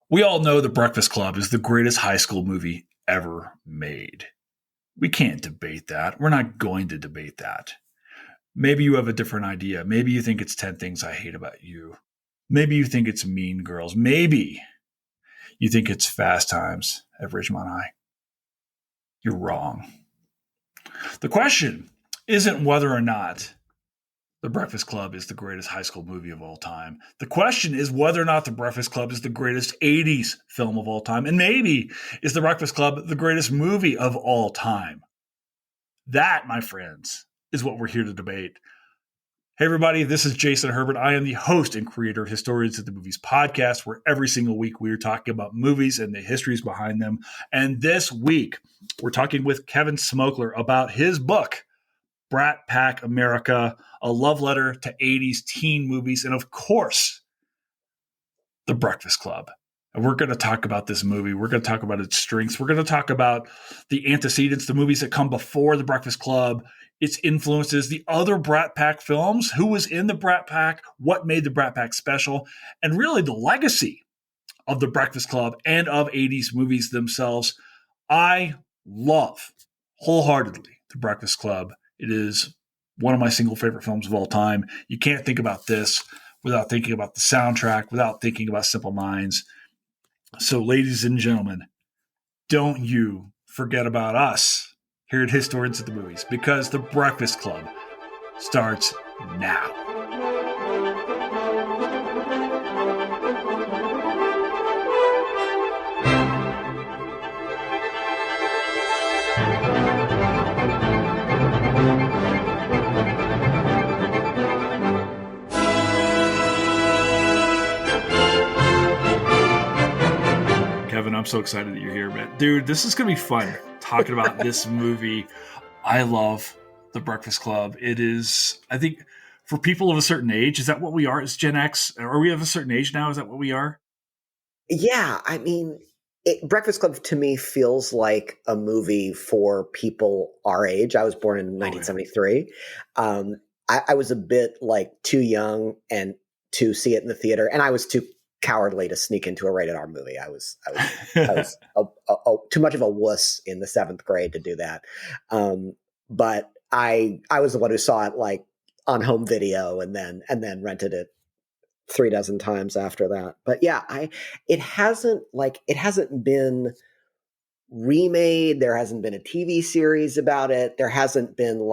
We all know The Breakfast Club is the greatest high school movie ever made. We can't debate that. We're not going to debate that. Maybe you have a different idea. Maybe you think it's 10 Things I Hate About You. Maybe you think it's Mean Girls. Maybe you think it's Fast Times at Ridgemont High. You're wrong. The question isn't whether or not The Breakfast Club is the greatest high school movie of all time. The question is whether or not The Breakfast Club is the greatest 80s film of all time. And maybe is The Breakfast Club the greatest movie of all time? That, my friends, is what we're here to debate. Hey, everybody, this is Jason Herbert. I am the host and creator of Historians of the Movies podcast, where every single week we are talking about movies and the histories behind them. And this week, we're talking with Kevin Smokler about his book, BRAT Pack America, a love letter to 80s teen movies, and of course, The Breakfast Club. And we're going to talk about this movie. We're going to talk about its strengths. We're going to talk about the antecedents, the movies that come before The Breakfast Club, its influences, the other Brat Pack films, who was in the Brat Pack, what made the Brat Pack special, and really the legacy of The Breakfast Club and of 80s movies themselves. I love wholeheartedly The Breakfast Club. It is one of my single favorite films of all time. You can't think about this without thinking about the soundtrack, without thinking about Simple Minds. So, ladies and gentlemen, don't you forget about us here at Historians of the Movies, because The Breakfast Club starts now. Kevin, I'm so excited that you're here, man. Dude, this is going to be fun talking about this movie. I love The Breakfast Club. It is, I think, for people of a certain age, is that what we are? Is Gen X? Are we of a certain age now? Is that what we are? Yeah, I mean, Breakfast Club to me feels like a movie for people our age. I was born in 1973. I was a bit too young and to see it in the theater, and I was too cowardly to sneak into a rated R movie. I was too much of a wuss in the 7th grade to do that. But I was the one who saw it on home video and then rented it 3 dozen times after that. But yeah, it hasn't been remade. There hasn't been a TV series about it. There hasn't been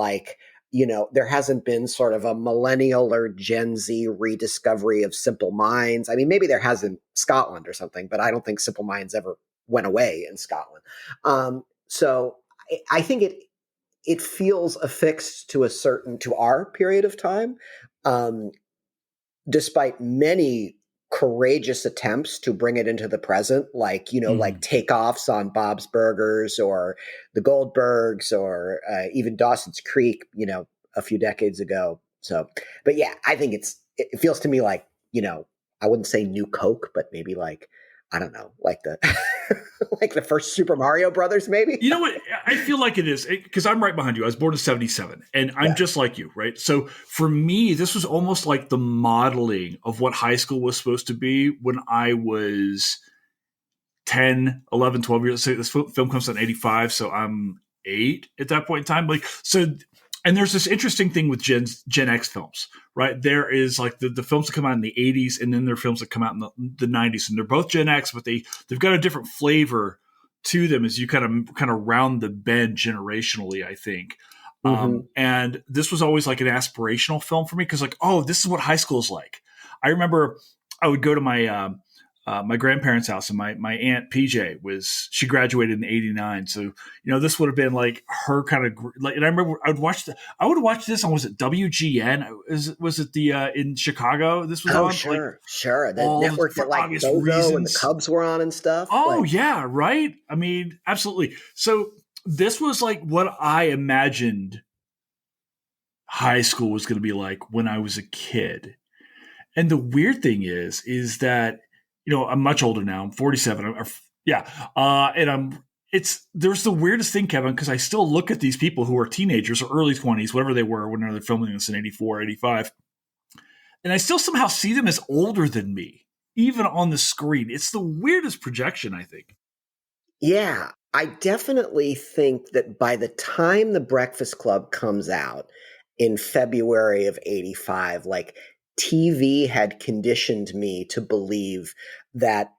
there hasn't been sort of a millennial or Gen Z rediscovery of Simple Minds. I mean, maybe there has in Scotland or something, but I don't think Simple Minds ever went away in Scotland. So I think it feels affixed to our period of time, despite many courageous attempts to bring it into the present, like takeoffs on Bob's Burgers or the Goldbergs or even Dawson's Creek, a few decades ago. So, but yeah, I think it feels to me like, I wouldn't say New Coke, but maybe I don't know, the the first Super Mario Brothers, maybe. You know what? I feel like it is, because I'm right behind you. I was born in 1977, and I'm just like you, right? So for me, this was almost like the modeling of what high school was supposed to be when I was 10, 11, 12 years. So this film comes out in 85, so I'm 8 at that point in time. And there's this interesting thing with Gen X films, right? There is the films that come out in the 80s, and then there are films that come out in the 90s, and they're both Gen X, but they've got a different flavor to them as you kind of round the bend generationally, I think. Mm-hmm. And this was always an aspirational film for me, because this is what high school is like. I remember I would go to my grandparents' house, and my aunt PJ she graduated in 89. So, this would have been her kind of, and I remember I would watch this on, was it WGN? Was it in Chicago? This was on? Sure. The network that Bogo and the Cubs were on and stuff. Oh yeah. Right. I mean, absolutely. So this was what I imagined high school was going to be like when I was a kid. And the weird thing is that, I'm much older now. I'm 47. There's the weirdest thing, Kevin, because I still look at these people who are teenagers or early 20s, whatever they were when they're filming this in 84, 85. And I still somehow see them as older than me. even on the screen. It's the weirdest projection, I think. Yeah, I definitely think that by the time The Breakfast Club comes out in February of 85, like TV had conditioned me to believe that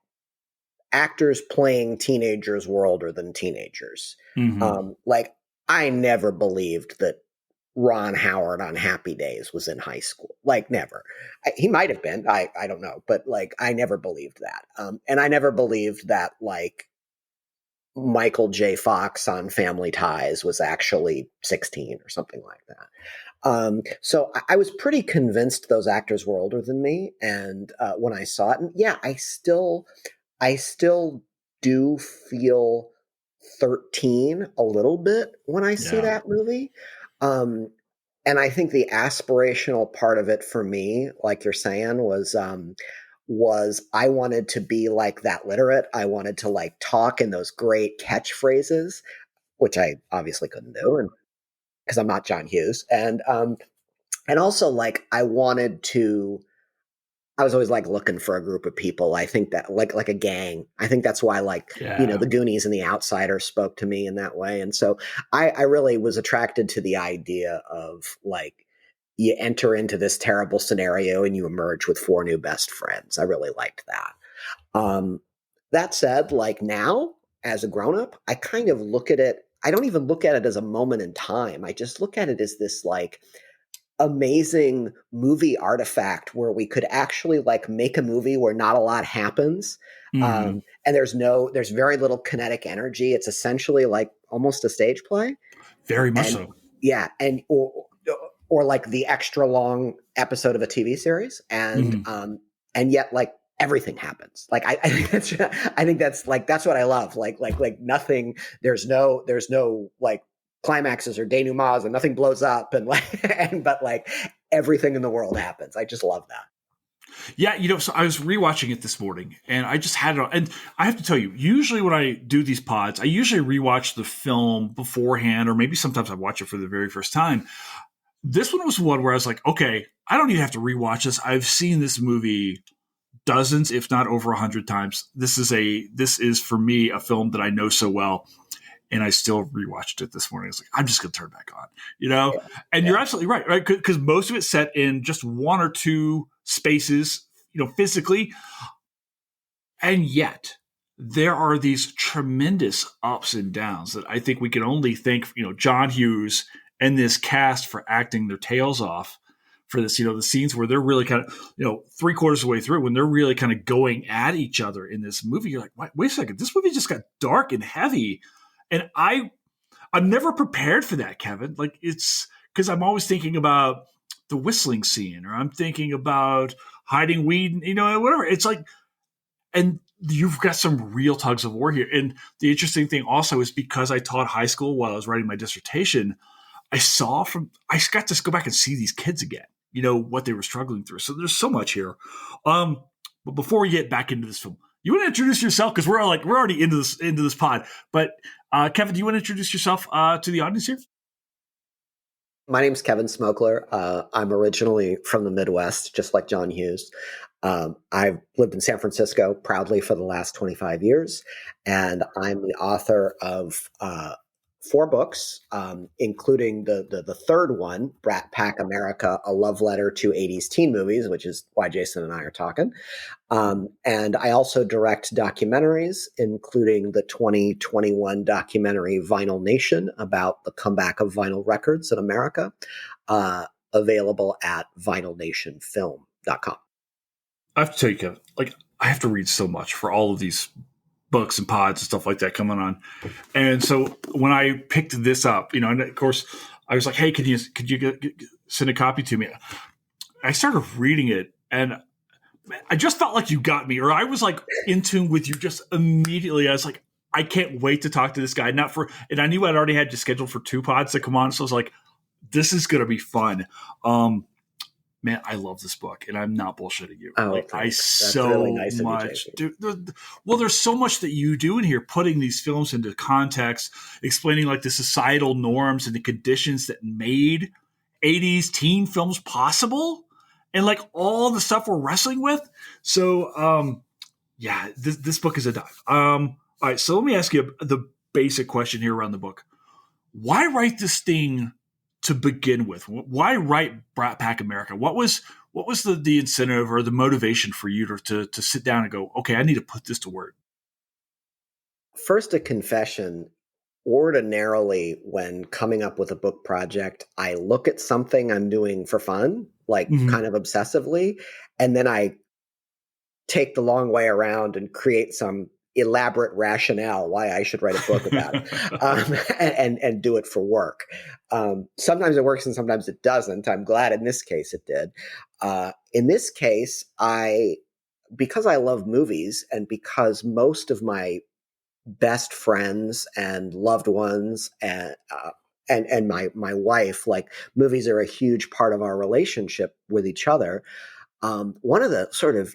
actors playing teenagers were older than teenagers. Mm-hmm. Like, I never believed that Ron Howard on Happy Days was in high school. Like, never. He might have been. I don't know. But, like, I never believed that. And I never believed that, like, Michael J. Fox on Family Ties was actually 16 or something like that. So I was pretty convinced those actors were older than me. And when I saw it, and yeah, I still do feel 13 a little bit when I see Yeah. that movie. Um, and I think the aspirational part of it for me, like you're saying, was I wanted to be like that literate. I wanted to like talk in those great catchphrases, which I obviously couldn't do, and because I'm not John Hughes, and also like I was always like looking for a group of people. I think that like a gang. I think that's why like, Yeah. the Goonies and The Outsider spoke to me in that way. And so I really was attracted to the idea of like you enter into this terrible scenario and you emerge with four new best friends. I really liked that. Um, that said, like now as a grown up, I kind of look at it. I don't even look at it as a moment in time. I just look at it as this like amazing movie artifact where we could actually like make a movie where not a lot happens. Mm-hmm. And there's very little kinetic energy. It's essentially like almost a stage play. Very much And so. yeah, or like the extra long episode of a TV series. Mm-hmm. And yet like everything happens. Like I think that's like that's what I love. Like nothing, there's no like climaxes or denouements and nothing blows up and but like everything in the world happens. I just love that. Yeah, so I was rewatching it this morning, and I just had it on. And I have to tell you, usually when I do these pods, I usually rewatch the film beforehand, or maybe sometimes I watch it for the very first time. This one was one where I was like, okay, I don't even have to rewatch this. I've seen this movie dozens, if not over 100 times. This is for me a film that I know so well, and I still rewatched it this morning. I was like, I'm just going to turn back on, Yeah, And yeah, you're absolutely right? Because most of it's set in just one or two spaces, physically, and yet there are these tremendous ups and downs that I think we can only thank, John Hughes and this cast for acting their tails off for this, the scenes where they're really kind of, three-quarters of the way through when they're really kind of going at each other in this movie. You're like, wait a second, this movie just got dark and heavy. And I'm never prepared for that, Kevin. Like it's because I'm always thinking about the whistling scene, or I'm thinking about hiding weed, whatever. It's like, and you've got some real tugs of war here. And the interesting thing also is because I taught high school while I was writing my dissertation, I got to go back and see these kids again, what they were struggling through. So there's so much here. But before we get back into this film, you want to introduce yourself? Because we're already into this pod. But Kevin, do you want to introduce yourself to the audience here? my name's Kevin Smokler. I'm originally from the Midwest, just like John Hughes. I've lived in San Francisco proudly for the last 25 years, and I'm the author of four books, including the third one, Brat Pack America, A Love Letter to 80s Teen Movies, which is why Jason and I are talking. And I also direct documentaries, including the 2021 documentary Vinyl Nation about the comeback of vinyl records in America, available at vinylnationfilm.com. I have to tell you, Kevin, I have to read so much for all of these books and pods and stuff like that coming on. And so when I picked this up, and of course I was like, hey, could you send a copy to me? I started reading it, and I just felt like you got me, or I was like in tune with you just immediately. I was like, I can't wait to talk to this guy. And I knew I'd already had you scheduled for 2 pods to come on. So I was like, this is going to be fun. Man, I love this book, and I'm not bullshitting you. Oh, I thanks. That's so really nice of you, much. JP. Well, there's so much that you do in here, putting these films into context, explaining like the societal norms and the conditions that made 80s teen films possible. and like all the stuff we're wrestling with. So, yeah, this book is a dive. All right, so let me ask you the basic question here around the book. Why write this thing to begin with? Why write Brat Pack America? What was the incentive or the motivation for you to sit down and go, okay, I need to put this to work? First, a confession. Ordinarily, when coming up with a book project, I look at something I'm doing for fun, like Mm-hmm. kind of obsessively, and then I take the long way around and create some elaborate rationale why I should write a book about it, and do it for work. Sometimes it works and sometimes it doesn't. I'm glad in this case it did. In this case, because I love movies and because most of my best friends and loved ones and my wife, like, movies are a huge part of our relationship with each other. One of the sort of,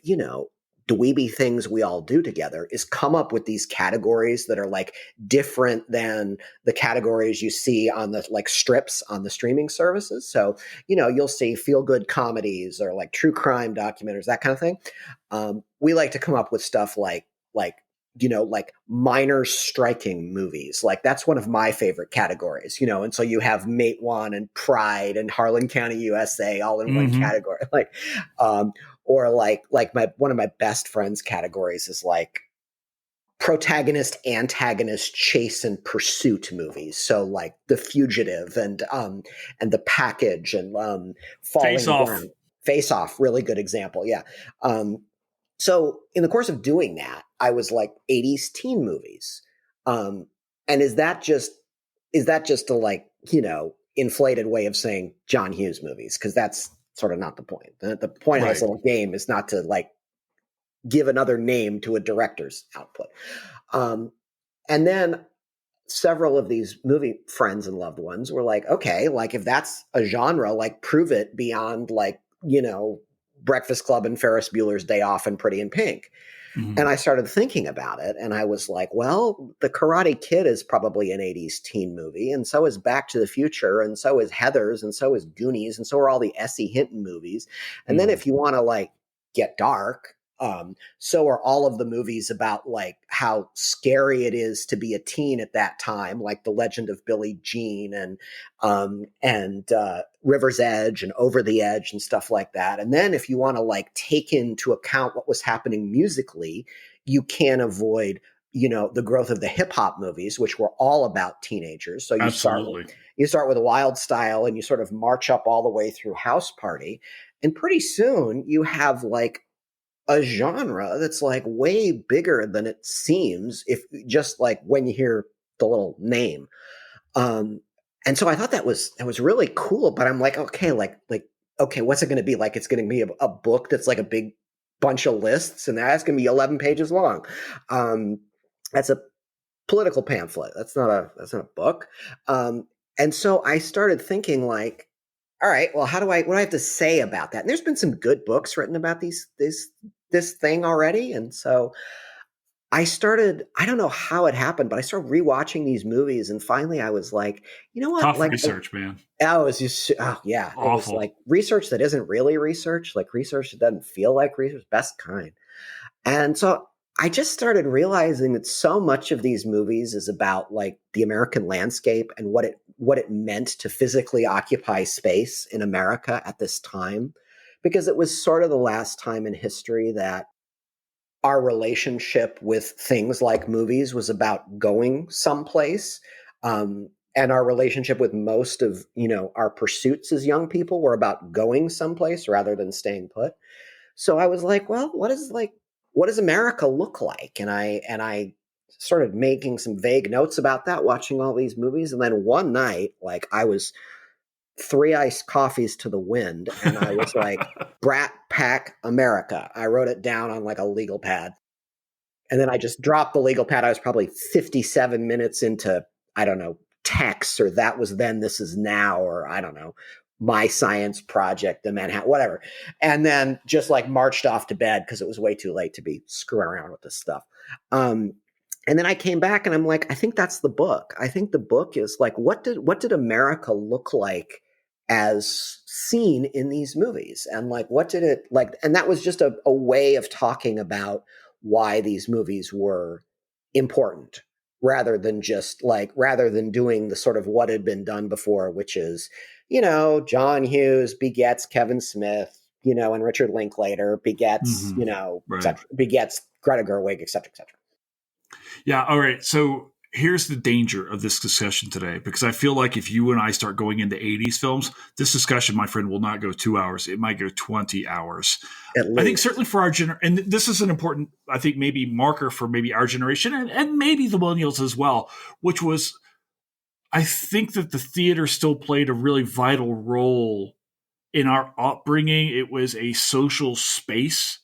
dweeby things we all do together is come up with these categories that are like different than the categories you see on the like strips on the streaming services. So, you'll see feel good comedies or like true crime documentaries, that kind of thing. We like to come up with stuff like like minor striking movies. Like, that's one of my favorite categories, and so you have Mate One and Pride and Harlan County, USA all in one Mm-hmm. category. Like, or like one of my best friends categories is like protagonist, antagonist, chase and pursuit movies. So like The Fugitive and The Package and Face Falling Off. Down. Face Off, really good example. Yeah. So in the course of doing that, I was like 80s teen movies. Um, and is that just a like, inflated way of saying John Hughes movies? Because that's sort of not the point. The point of this Right. little game is not to like give another name to a director's output. Um, and then several of these movie friends and loved ones were like, okay, like if that's a genre, like prove it beyond like, Breakfast Club and Ferris Bueller's Day Off and Pretty in Pink. Mm-hmm. And I started thinking about it and I was like, well, The Karate Kid is probably an 80s teen movie. And so is Back to the Future. And so is Heathers. And so is Goonies. And so are all the S.E. Hinton movies. And then Mm-hmm. if you want to like get dark, so are all of the movies about like how scary it is to be a teen at that time, like The Legend of Billie Jean and River's Edge and Over the Edge and stuff like that. And then if you want to like take into account what was happening musically, you can't avoid the growth of the hip hop movies, which were all about teenagers. So Absolutely. you start with Wild Style and you sort of march up all the way through House Party, and pretty soon you have like a genre that's like way bigger than it seems, if just like when you hear the little name. Um, and so I thought that was really cool, but I'm like, okay, okay, what's it going to be like? It's going to be a book that's like a big bunch of lists, and that's going to be 11 pages long. That's a political pamphlet. That's not a book. And so I started thinking like, all right, well, what do I have to say about that? And there's been some good books written about this thing already. And so I don't know how it happened, but I started rewatching these movies. And finally I was like, you know what? Tough Like, research, man. oh, it was just, oh yeah, it was Awful. like research that isn't really research, like research that doesn't feel like research, best kind. And so I just started realizing that so much of these movies is about like the American landscape and what it meant to physically occupy space in America at this time, because it was sort of the last time in history that our relationship with things like movies was about going someplace. And our relationship with most of, our pursuits as young people were about going someplace rather than staying put. So I was like, well, what does America look like? And I started making some vague notes about that, watching all these movies. And then one night, like, I was 3 iced coffees to the wind, and I was like, Brat Pack America. I wrote it down on like a legal pad. And then I just dropped the legal pad. I was probably 57 minutes into, I don't know, text, or That Was Then, This Is Now, or I don't know, My Science Project, the Manhattan, whatever. And then just like marched off to bed because it was way too late to be screwing around with this stuff. Um, and then I came back and I'm like, I think that's the book. I think the book is like, what did America look like as seen in these movies, and like what did it like, and that was just a way of talking about why these movies were important, rather than doing the sort of what had been done before, which is, John Hughes begets Kevin Smith, and Richard Linklater begets, et Right. cetera, begets Greta Gerwig, et cetera, et cetera. Yeah. All right. So here's the danger of this discussion today, because I feel like if you and I start going into 80s films, this discussion, my friend, will not go 2 hours. It might go 20 hours. At I think least. certainly for our generation, and this is an important, I think, maybe marker for maybe our generation and maybe the millennials as well, which was, I think that the theater still played a really vital role in our upbringing. It was a social space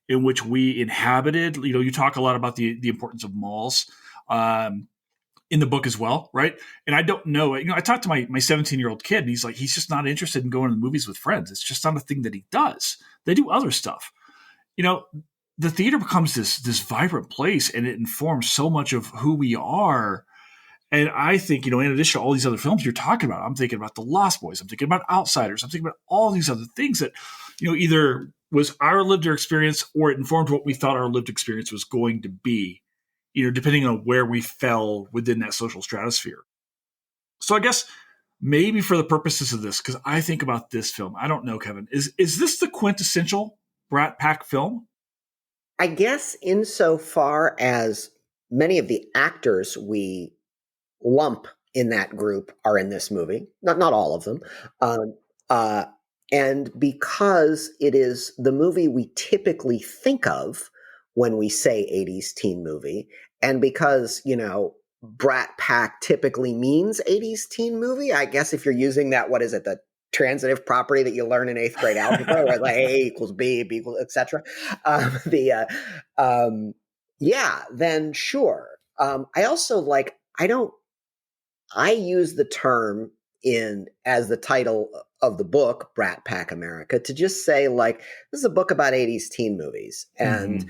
in which we inhabited. You talk a lot about the importance of malls in the book as well, right? And I don't know. I talked to my 17-year-old kid, and he's just not interested in going to the movies with friends. It's just not a thing that he does. They do other stuff. The theater becomes this vibrant place, and it informs so much of who we are. And I think, in addition to all these other films you're talking about, I'm thinking about The Lost Boys. I'm thinking about Outsiders. I'm thinking about all these other things that, either was our lived experience or it informed what we thought our lived experience was going to be, depending on where we fell within that social stratosphere. So I guess maybe for the purposes of this, because I think about this film, I don't know, Kevin, is this the quintessential Brat Pack film? I guess insofar as many of the actors we lump in that group are in this movie, not all of them, um, uh, and because it is the movie we typically think of when we say 80s teen movie, and because Brat Pack typically means 80s teen movie. I guess if you're using that, what is it, the transitive property that you learn in 8th grade algebra, where like A equals B, B equals, etc. Yeah, then sure. I also like, I use the term in as the title of the book, Brat Pack America, to just say like, this is a book about 80s teen movies. And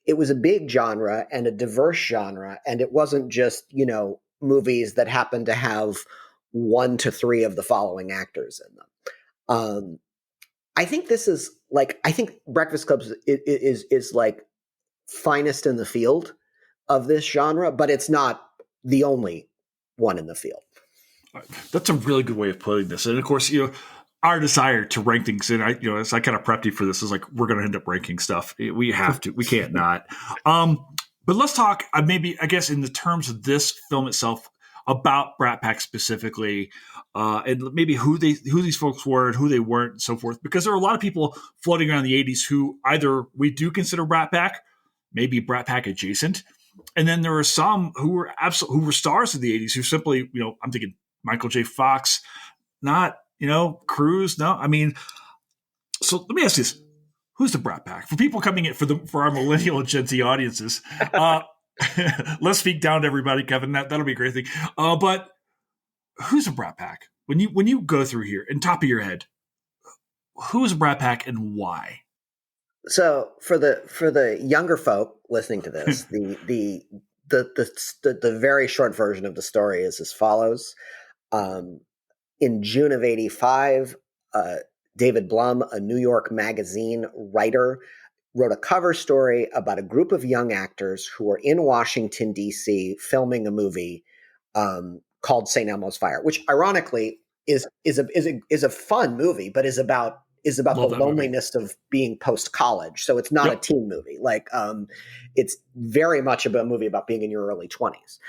it was a big genre and a diverse genre, and it wasn't just, movies that happened to have 1 to 3 of the following actors in them. I think this is like, I think Breakfast Club is like finest in the field of this genre, but it's not the only one in the field. That's a really good way of putting this. And of course, our desire to rank things, and as I kind of prepped you for this, is like, we're going to end up ranking stuff. We have to. We can't not. But let's talk maybe, I guess, in the terms of this film itself, about Brat Pack specifically, and maybe who these folks were and who they weren't, and so forth. Because there are a lot of people floating around the 80s who either we do consider Brat Pack, maybe Brat Pack adjacent, and then there are some who were stars of the 80s who simply, I'm thinking Michael J. Fox, not, Cruise. No, I mean, so let me ask this. Who's the Brat Pack? For people coming in, for our millennial and Gen Z audiences, let's speak down to everybody, Kevin. That'll be a great thing. But who's a Brat Pack? When you go through here, in top of your head, who is a Brat Pack and why? So for the younger folk listening to this, the very short version of the story is as follows. In June of '85, David Blum, a New York Magazine writer, wrote a cover story about a group of young actors who are in Washington, D.C., filming a movie called St. Elmo's Fire, which ironically is a fun movie, but is about Love the that movie. loneliness of being post-college. So it's not a teen movie. Like, it's very much a movie about being in your early 20s.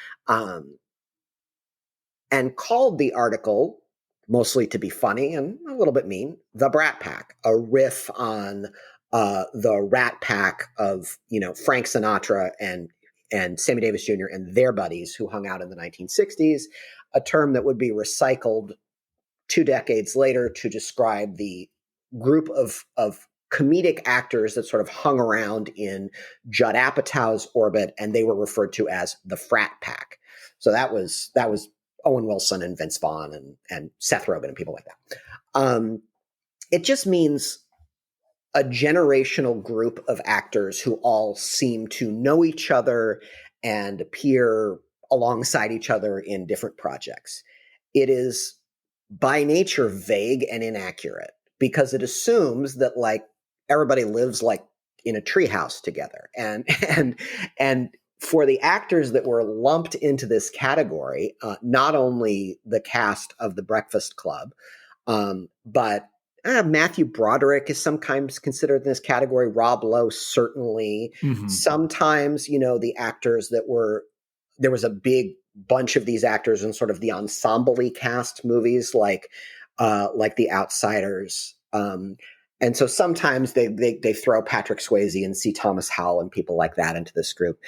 And called the article, mostly to be funny and a little bit mean, The Brat Pack, a riff on the Rat Pack of, Frank Sinatra and Sammy Davis Jr. and their buddies who hung out in the 1960s, a term that would be recycled 2 decades later to describe the group of comedic actors that sort of hung around in Judd Apatow's orbit, and they were referred to as the Frat Pack. So that was Owen Wilson and Vince Vaughn and Seth Rogen and people like that. It just means a generational group of actors who all seem to know each other and appear alongside each other in different projects. It is by nature vague and inaccurate because it assumes that like everybody lives like in a treehouse together, and for the actors that were lumped into this category, not only the cast of The Breakfast Club, but Matthew Broderick is sometimes considered in this category. Rob Lowe, certainly. Mm-hmm. Sometimes, the actors there was a big bunch of these actors in sort of the ensemble-y cast movies like The Outsiders. And so sometimes they throw Patrick Swayze and C. Thomas Howell and people like that into this group.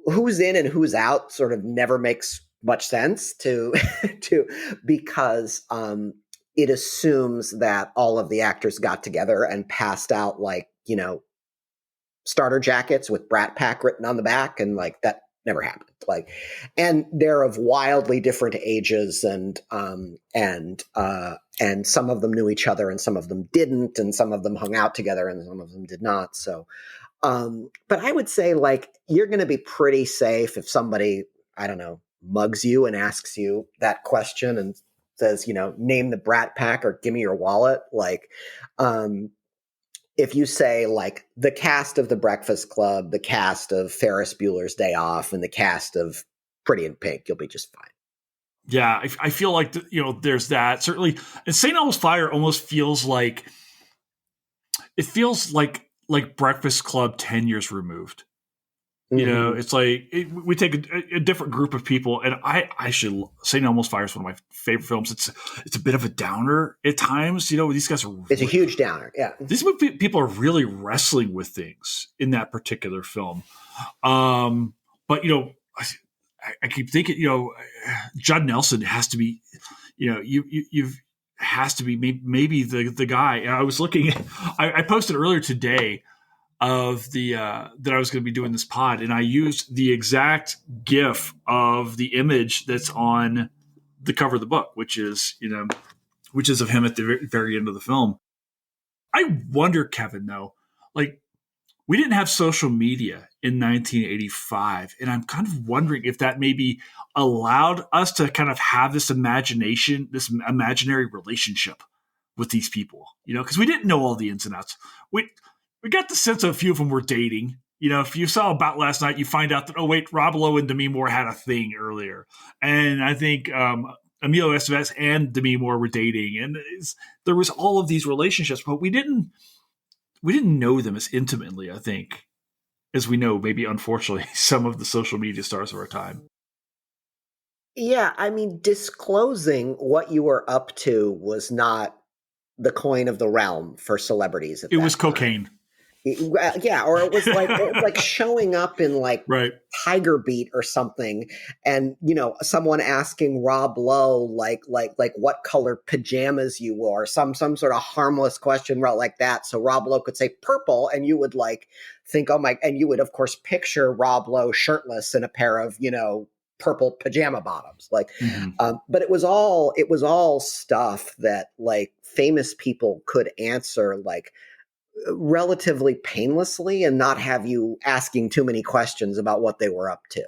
Who's in and who's out sort of never makes much sense to because it assumes that all of the actors got together and passed out like starter jackets with BRAT Pack written on the back, and like that never happened. Like, and they're of wildly different ages, and some of them knew each other and some of them didn't, and some of them hung out together and some of them did not. So. But I would say like you're going to be pretty safe if somebody, I don't know, mugs you and asks you that question and says, name the BRAT Pack or give me your wallet. Like, if you say like the cast of The Breakfast Club, the cast of Ferris Bueller's Day Off, and the cast of Pretty in Pink, you'll be just fine. Yeah, I feel like there's that certainly. And St. Elmo's Fire almost feels like Breakfast Club 10 years removed. Mm-hmm. It's like we take a different group of people, and I should say St. Elmo's Fire is one of my favorite films. It's a bit of a downer at times. These guys are. It's a huge downer. Yeah, these people are really wrestling with things in that particular film. But I keep thinking, Judd Nelson has to be, you've has to be maybe the guy. And I was looking at, I posted earlier today of the that I was going to be doing this pod, and I used the exact GIF of the image that's on the cover of the book, which is of him at the very end of the film. I wonder, Kevin, though, like we didn't have social media in 1985, and I'm kind of wondering if that maybe allowed us to kind of have this imagination, this imaginary relationship with these people, because we didn't know all the ins and outs. We got the sense of a few of them were dating. If you saw About Last Night, you find out that, oh, wait, Rob Lowe and Demi Moore had a thing earlier. And I think Emilio Estevez and Demi Moore were dating. And there was all of these relationships, but we didn't know them as intimately, I think, as we know, maybe unfortunately, some of the social media stars of our time. Yeah, I mean, disclosing what you were up to was not the coin of the realm for celebrities. It was cocaine. Yeah, or it was like showing up in like right. Tiger Beat or something, and someone asking Rob Lowe like what color pajamas you wore, some sort of harmless question like that. So Rob Lowe could say purple, and you would like think, oh my, and you would of course picture Rob Lowe shirtless in a pair of purple pajama bottoms, like. Mm-hmm. But it was all stuff that like famous people could answer like relatively painlessly and not have you asking too many questions about what they were up to.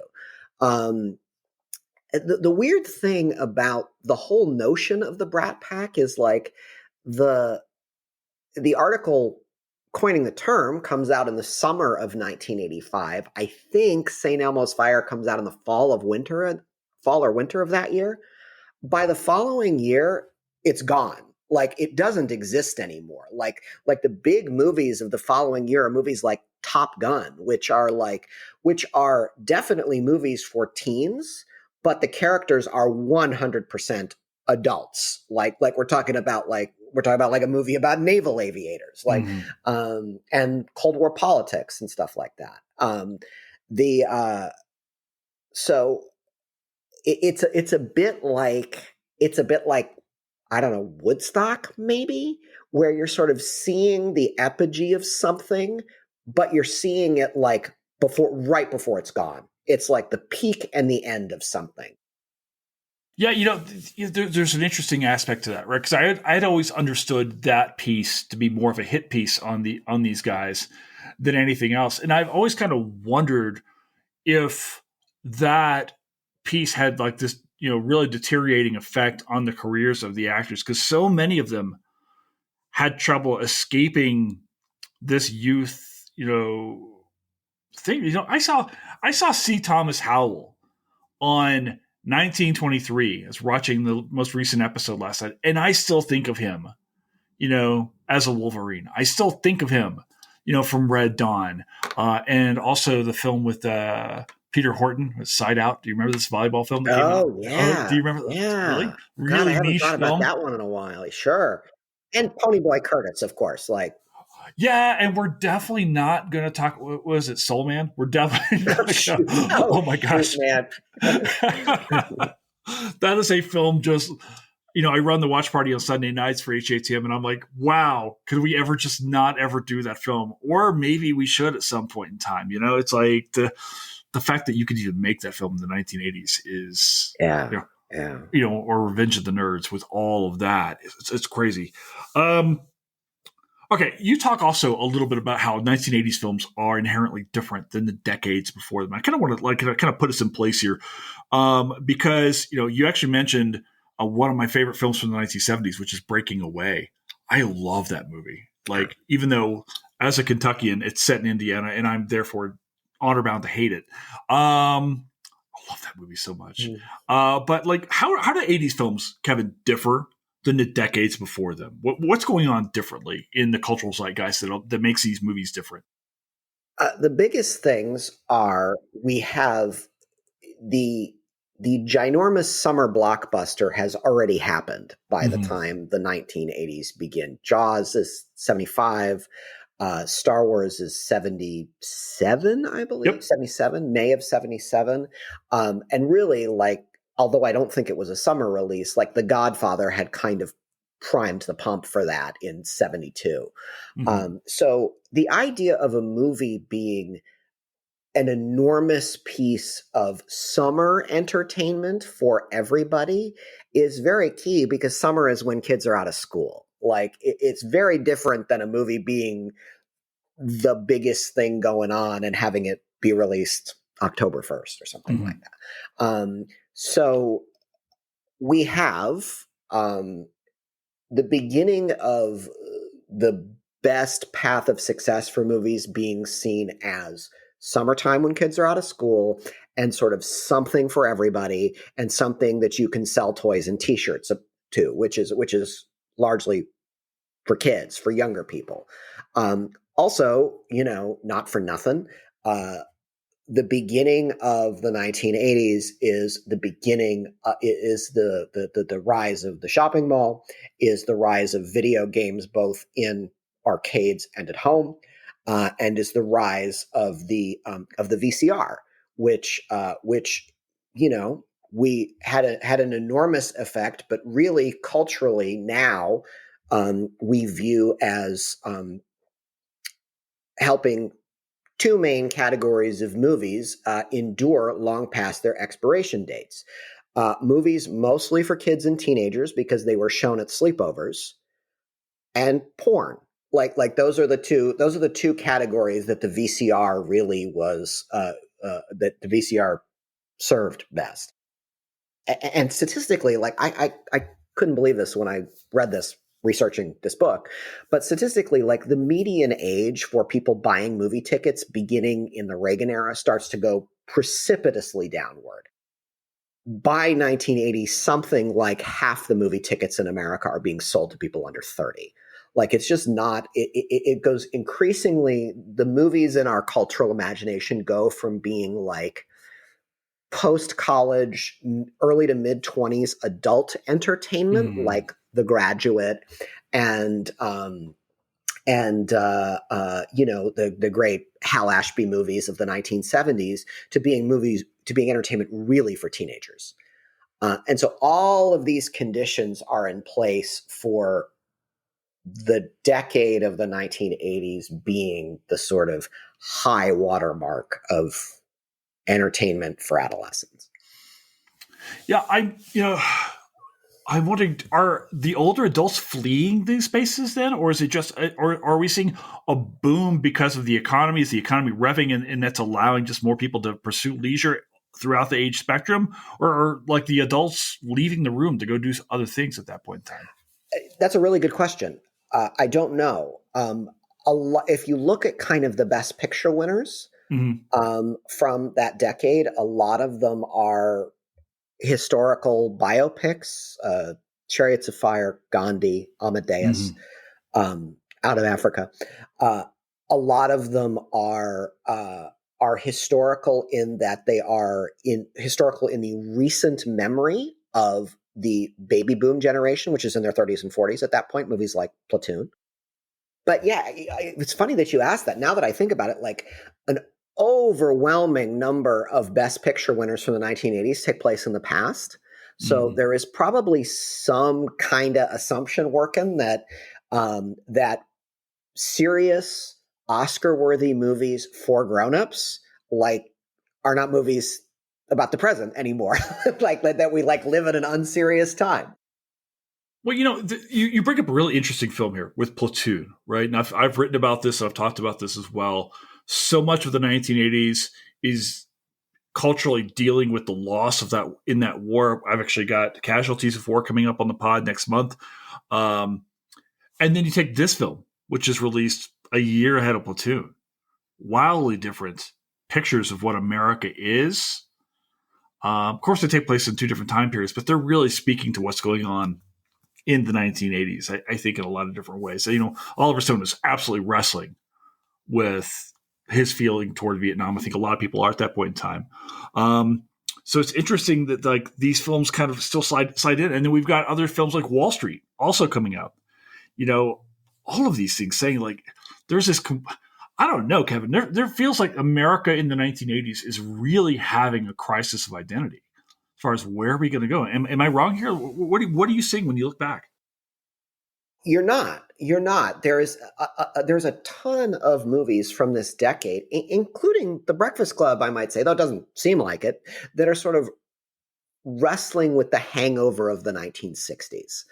The weird thing about the whole notion of the BRAT Pack is like the article coining the term comes out in the summer of 1985. I think St. Elmo's Fire comes out in the fall or winter of that year. By the following year, it's gone. Like it doesn't exist anymore. Like the big movies of the following year are movies like Top Gun, which are definitely movies for teens, but the characters are 100% adults. Like we're talking about like a movie about naval aviators, like and Cold War politics and stuff like that. So it's a bit like I don't know, Woodstock, maybe, where you're sort of seeing the apogee of something, but you're seeing it like right before it's gone. It's like the peak and the end of something. Yeah, there's an interesting aspect to that, right? Because I had always understood that piece to be more of a hit piece on these guys than anything else, and I've always kind of wondered if that piece had like this really deteriorating effect on the careers of the actors, because so many of them had trouble escaping this youth, thing. I saw C. Thomas Howell on 1923. I was watching the most recent episode last night, and I still think of him, as a Wolverine. I still think of him, from Red Dawn, and also the film with Peter Horton, with Side Out. Do you remember this volleyball film that came out? Oh, Oh, do yeah. you remember? Yeah. Really, God, I really haven't niche thought about film. that one in a while. Sure. And Ponyboy Curtis, of course. Like, Yeah, and we're definitely not going to talk. What was it, Soul Man? We're definitely not shoot, gonna, no, oh my gosh, man. that is a film. Just I run the watch party on Sunday nights for HATM, and I'm like, wow, could we ever just not ever do that film? Or maybe we should at some point in time. It's like the fact that you could even make that film in the 1980s is Yeah. Yeah. Or Revenge of the Nerds with all of that. It's crazy. Okay, you talk also a little bit about how 1980s films are inherently different than the decades before them. I kind of want to kind of put us in place here, because you actually mentioned one of my favorite films from the 1970s, which is Breaking Away. I love that movie. Like, even though as a Kentuckian, it's set in Indiana, and I'm therefore honor bound to hate it. I love that movie so much. But like, how do 80s films, Kevin, differ than the decades before them? What's going on differently in the cultural zeitgeist that makes these movies different? The biggest things are we have the ginormous summer blockbuster has already happened by the time the 1980s begin. Jaws is 75. Star Wars is 77, I believe. Yep. 77, May of 77. And really, like, although I don't think it was a summer release, like The Godfather had kind of primed the pump for that in 72. So the idea of a movie being an enormous piece of summer entertainment for everybody is very key, because summer is when kids are out of school. Like, it's very different than a movie being the biggest thing going on and having it be released October 1st or something like that. So we have the beginning of the best path of success for movies being seen as summertime when kids are out of school, and sort of something for everybody, and something that you can sell toys and t-shirts to, which is largely for kids, for younger people. Also, not for nothing, the beginning of the 1980s is the beginning, is the rise of the shopping mall, is the rise of video games, both in arcades and at home, and is the rise of the VCR, which we had an enormous effect, but really culturally now we view as helping two main categories of movies endure long past their expiration dates. Movies mostly for kids and teenagers because they were shown at sleepovers, and porn. Like those are the two categories that the VCR really was that the VCR served best. And statistically, like I couldn't believe this when I read this researching this book, but statistically, like, the median age for people buying movie tickets beginning in the Reagan era starts to go precipitously downward. By 1980, something like half the movie tickets in America are being sold to people under 30. Like, it's just not, it goes increasingly, the movies in our cultural imagination go from being like post-college, early to mid-20s adult entertainment, like The Graduate and the great Hal Ashby movies of the 1970s, to being entertainment really for teenagers. And so all of these conditions are in place for the decade of the 1980s being the sort of high watermark of entertainment for adolescents. Yeah, I'm wondering, are the older adults fleeing these spaces then, or is it just, or are we seeing a boom because of the economy? Is the economy revving and that's allowing just more people to pursue leisure? throughout the age spectrum, or are like the adults leaving the room to go do other things at that point in time? That's a really good question. I don't know. If you look at kind of the best picture winners from that decade, a lot of them are historical biopics, Chariots of Fire, Gandhi, Amadeus, out of Africa. A lot of them are historical in that they are historical in the recent memory of the baby boom generation, which is in their 30s and 40s at that point, movies like Platoon. But yeah, it's funny that you asked that. Now that I think about it, like an overwhelming number of Best Picture winners from the 1980s take place in the past. So there is probably some kind of assumption working that that serious Oscar-worthy movies for grown-ups like are not movies about the present anymore. Like that we like live in an unserious time. Well, you bring up a really interesting film here with Platoon, right? And I've written about this, I've talked about this as well. So much of the 1980s is culturally dealing with the loss of that in that war. I've actually got Casualties of War coming up on the pod next month. And then you take this film, which is released a year ahead of Platoon. Wildly different pictures of what America is. Of course, they take place in two different time periods, but they're really speaking to what's going on in the 1980s, I think, in a lot of different ways. So, Oliver Stone is absolutely wrestling with his feeling toward Vietnam. I think a lot of people are at that point in time. So it's interesting that like these films kind of still slide in. And then we've got other films like Wall Street also coming out. All of these things saying like there's this I don't know, Kevin, there feels like America in the 1980s is really having a crisis of identity as far as where are we going to go. Am I wrong here? What are you seeing when you look back? You're not. There's a ton of movies from this decade, including The Breakfast Club, I might say, though it doesn't seem like it, that are sort of wrestling with the hangover of the 1960s.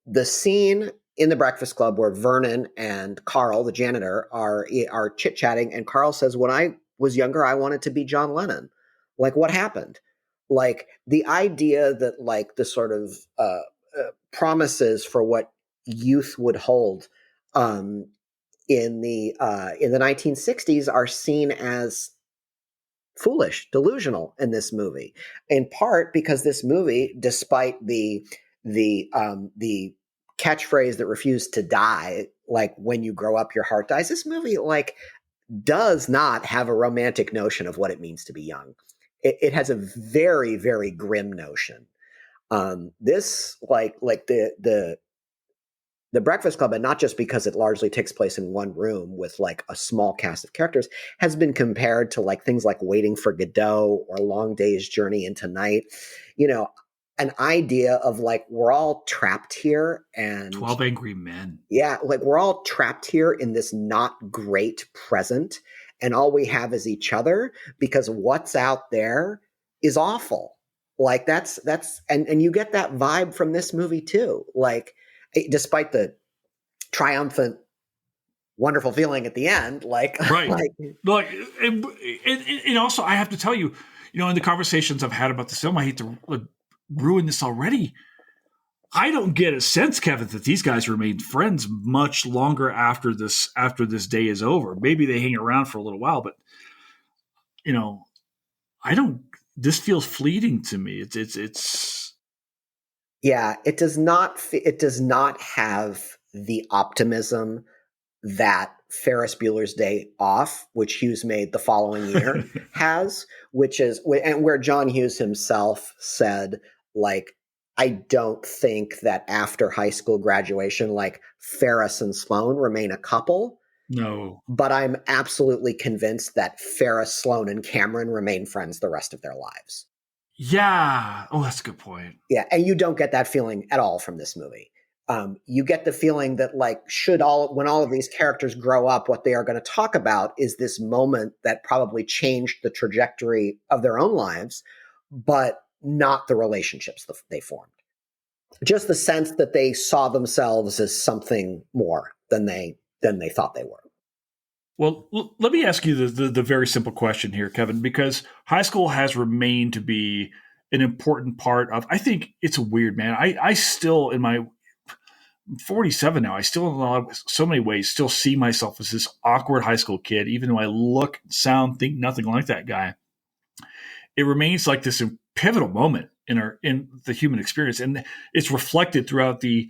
The scene in The Breakfast Club where Vernon and Carl, the janitor, are chit-chatting, and Carl says, "When I was younger, I wanted to be John Lennon." Like, what happened? Like, the idea that, like, the sort of promises for what youth would hold in the 1960s are seen as foolish, delusional in this movie, in part because this movie, despite the catchphrase that refused to die, like when you grow up, your heart dies, this movie like does not have a romantic notion of what it means to be young. It has a very, very grim notion. This like the Breakfast Club, and not just because it largely takes place in one room with like a small cast of characters, has been compared to like things like Waiting for Godot or Long Day's Journey into Night. An idea of like we're all trapped here, and 12 Angry Men. Yeah, like we're all trapped here in this not great present, and all we have is each other because what's out there is awful. Like that's and you get that vibe from this movie too. Like despite the triumphant, wonderful feeling at the end, like right, and also I have to tell you, in the conversations I've had about this film, I hate to ruin this already. I don't get a sense, Kevin, that these guys remain friends much longer after this day is over. Maybe they hang around for a little while, but I don't. This feels fleeting to me. It's. Yeah, it does not have the optimism that Ferris Bueller's Day Off, which Hughes made the following year, has, and where John Hughes himself said, like, I don't think that after high school graduation, like Ferris and Sloane remain a couple. No. But I'm absolutely convinced that Ferris, Sloane, and Cameron remain friends the rest of their lives. Yeah. Oh, that's a good point. Yeah. And you don't get that feeling at all from this movie. You get the feeling that like when all of these characters grow up, what they are going to talk about is this moment that probably changed the trajectory of their own lives, but not the relationships that they formed. Just the sense that they saw themselves as something more than they thought they were. Well, let me ask you the very simple question here, Kevin, because high school has remained to be an important part of. I think it's weird, man. I still, in my 47 now, I still, in so many ways, still see myself as this awkward high school kid, even though I look, sound, think nothing like that guy. It remains like this pivotal moment in the human experience, and it's reflected throughout the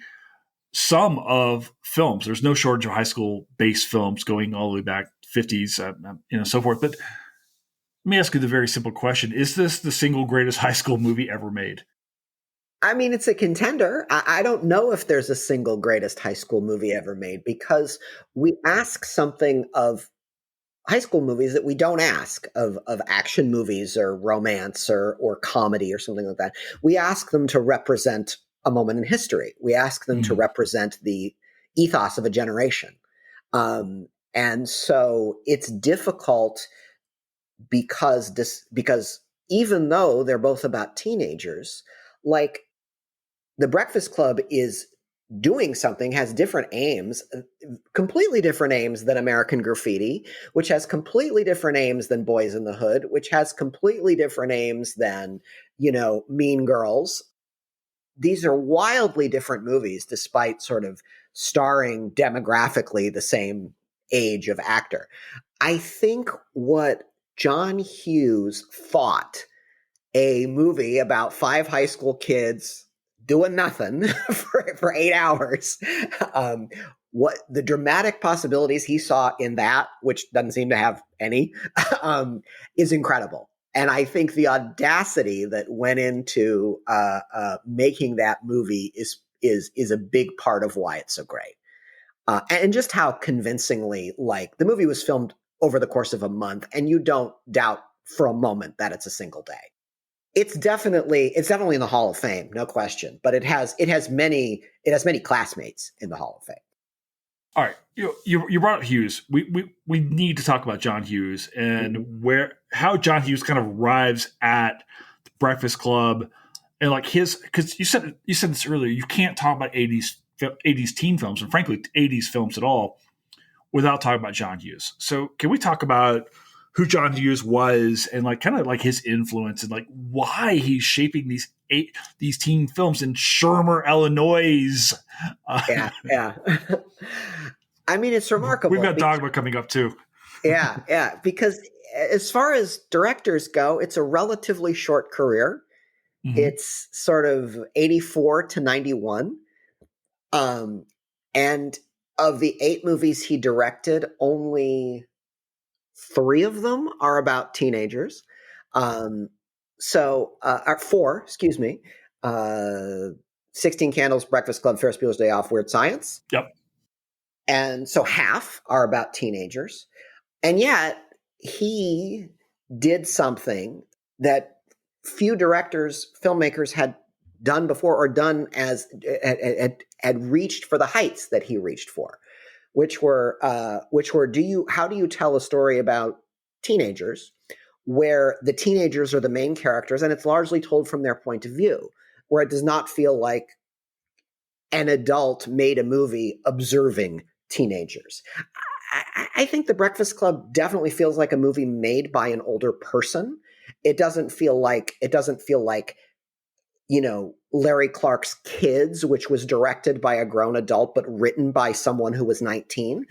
sum of films. There's no shortage of high school based films going all the way back 50s, so forth. But let me ask you the very simple question: is this the single greatest high school movie ever made? I mean, it's a contender. I don't know if there's a single greatest high school movie ever made, because we ask something of high school movies that we don't ask of action movies or romance or comedy or something like that. We ask them to represent a moment in history. We ask them to represent the ethos of a generation. And so it's difficult because even though they're both about teenagers, like The Breakfast Club is doing something, has different aims, completely different aims than American Graffiti, which has completely different aims than Boys in the Hood, which has completely different aims than, Mean Girls. These are wildly different movies, despite sort of starring demographically the same age of actor. I think what John Hughes thought a movie about 5 high school kids doing nothing for 8 hours. What the dramatic possibilities he saw in that, which doesn't seem to have any, is incredible. And I think the audacity that went into making that movie is a big part of why it's so great. And just how convincingly, like, the movie was filmed over the course of a month, and you don't doubt for a moment that it's a single day. It's definitely in the Hall of Fame, no question. But it has many classmates in the Hall of Fame. All right, you brought up Hughes. We need to talk about John Hughes and how John Hughes kind of arrives at the Breakfast Club, and like because you said this earlier. You can't talk about 80s teen films, and frankly 80s films at all, without talking about John Hughes. So can we talk about who John Hughes was and like kind of like his influence and like why he's shaping these teen films in Shermer, Illinois? Yeah. I mean, it's remarkable. We've got Dogma coming up too. Yeah, because as far as directors go, it's a relatively short career. Mm-hmm. It's sort of 84 to 91. And of the 8 movies he directed, only 3 of them are about teenagers. Or 4, excuse me. 16 Candles, Breakfast Club, Ferris Bueller's Day Off, Weird Science. Yep. And so half are about teenagers. And yet he did something that few directors, filmmakers had done before, or done as had reached for the heights that he reached for, which were how do you tell a story about teenagers where the teenagers are the main characters and it's largely told from their point of view, where it does not feel like an adult made a movie observing teenagers. I think The Breakfast Club definitely feels like a movie made by an older person. It doesn't feel like Larry Clark's Kids, which was directed by a grown adult but written by someone who was 19.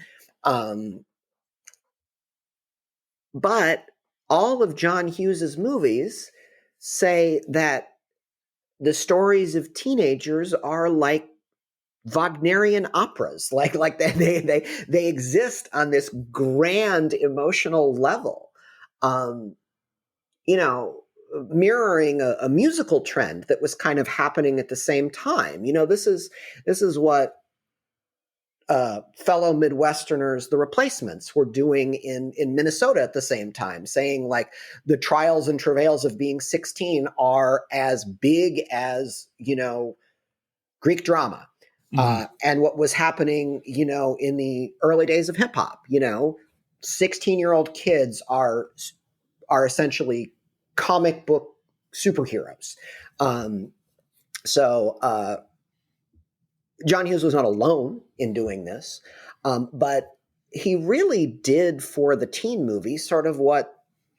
But all of John Hughes's movies say that the stories of teenagers are like Wagnerian operas, like they exist on this grand emotional level, mirroring a musical trend that was kind of happening at the same time. This is what fellow Midwesterners, the Replacements, were doing in Minnesota at the same time, saying like the trials and travails of being 16 are as big as, Greek drama. And what was happening, in the early days of hip hop, 16-year-old kids are essentially comic book superheroes. John Hughes was not alone in doing this, but he really did for the teen movie sort of what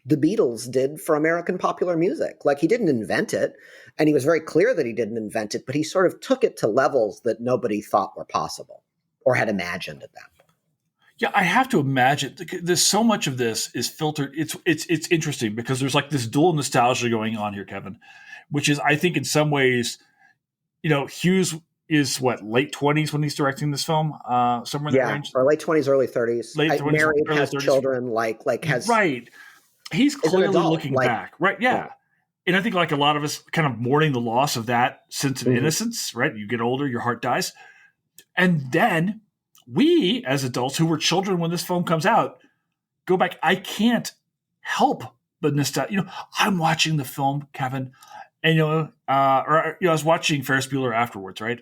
the Beatles did for American popular music. Like, he didn't invent it, and he was very clear that he didn't invent it, but he sort of took it to levels that nobody thought were possible or had imagined at that point. Yeah, I have to imagine there's so much of this is filtered. It's interesting because there's like this dual nostalgia going on here, Kevin, which is, I think, in some ways, Hughes is what, late 20s when he's directing this film, somewhere in that range. Or late 20s, early 30s. Late 20s, married, early has 30s. children, like has right. He's clearly looking back, right? Yeah. And I think, like a lot of us, kind of mourning the loss of that sense of innocence, right? You get older, your heart dies, and then we, as adults who were children when this film comes out, go back. I can't help but nostalgia. I'm watching the film, Kevin, and I was watching Ferris Bueller afterwards, right?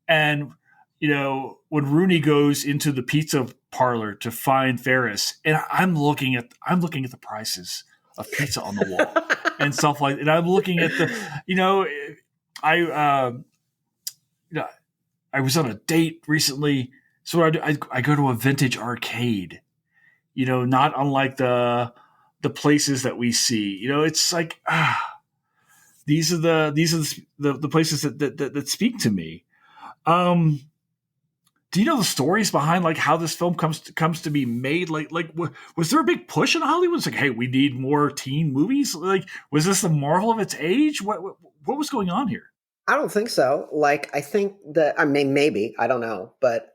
And when Rooney goes into the pizza parlor to find Ferris, and I'm looking at the prices of pizza on the wall and stuff like, and I'm looking at I was on a date recently. So what I go to a vintage arcade, not unlike the places that we see. It's like, these are the places that speak to me. Do you know the stories behind like how this film comes to be made? Like was there a big push in Hollywood? It's like, hey, we need more teen movies. Like, was this the Marvel of its age? What was going on here? I don't think so. Like, I think that, I mean, maybe, I don't know, but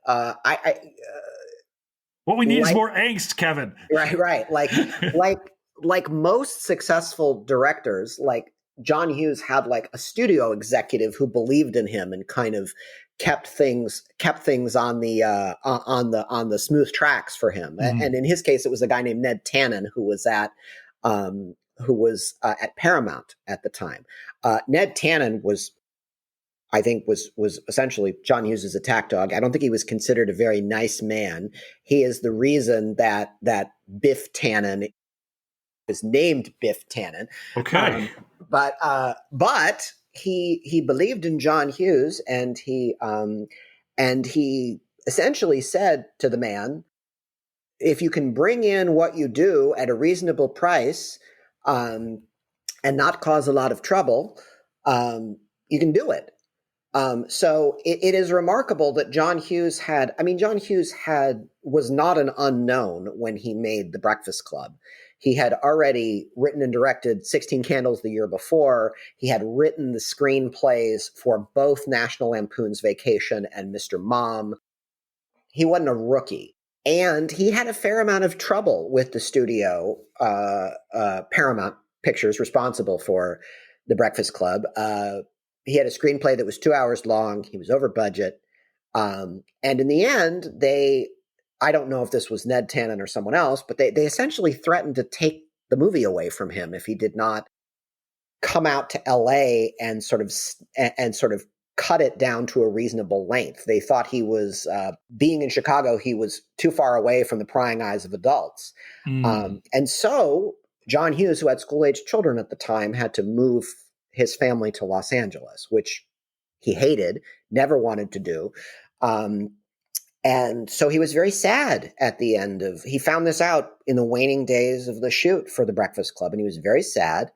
what we need is more angst, Kevin. Right. Like most successful directors, like John Hughes had like a studio executive who believed in him and kind of kept things on the smooth tracks for him. Mm-hmm. And in his case, it was a guy named Ned Tannen who was at Paramount at the time. Ned Tannen was essentially John Hughes' attack dog. I don't think he was considered a very nice man. He is the reason that Biff Tannen is named Biff Tannen. Okay. But he believed in John Hughes, and he essentially said to the man, if you can bring in what you do at a reasonable price, and not cause a lot of trouble, you can do it. So it is remarkable that John Hughes was not an unknown when he made The Breakfast Club. He had already written and directed 16 Candles the year before. He had written the screenplays for both National Lampoon's Vacation and Mr. Mom. He wasn't a rookie. And he had a fair amount of trouble with the studio, Paramount Pictures, responsible for The Breakfast Club. He had a screenplay that was 2 hours long. He was over budget. And in the end, I don't know if this was Ned Tannen or someone else, but they essentially threatened to take the movie away from him if he did not come out to LA and sort of cut it down to a reasonable length. They thought he was, being in Chicago, he was too far away from the prying eyes of adults. And so John Hughes, who had school-aged children at the time, had to move his family to Los Angeles, which he hated, never wanted to do. And so he was very sad at the end he found this out in the waning days of the shoot for The Breakfast Club, and he was very sad.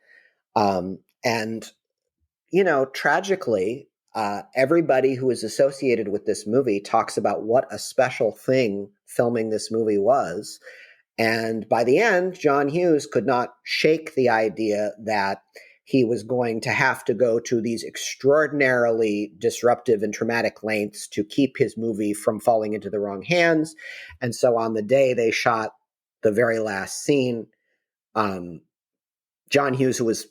And, tragically, everybody who is associated with this movie talks about what a special thing filming this movie was. And by the end, John Hughes could not shake the idea that he was going to have to go to these extraordinarily disruptive and traumatic lengths to keep his movie from falling into the wrong hands. And so on the day they shot the very last scene, John Hughes, who was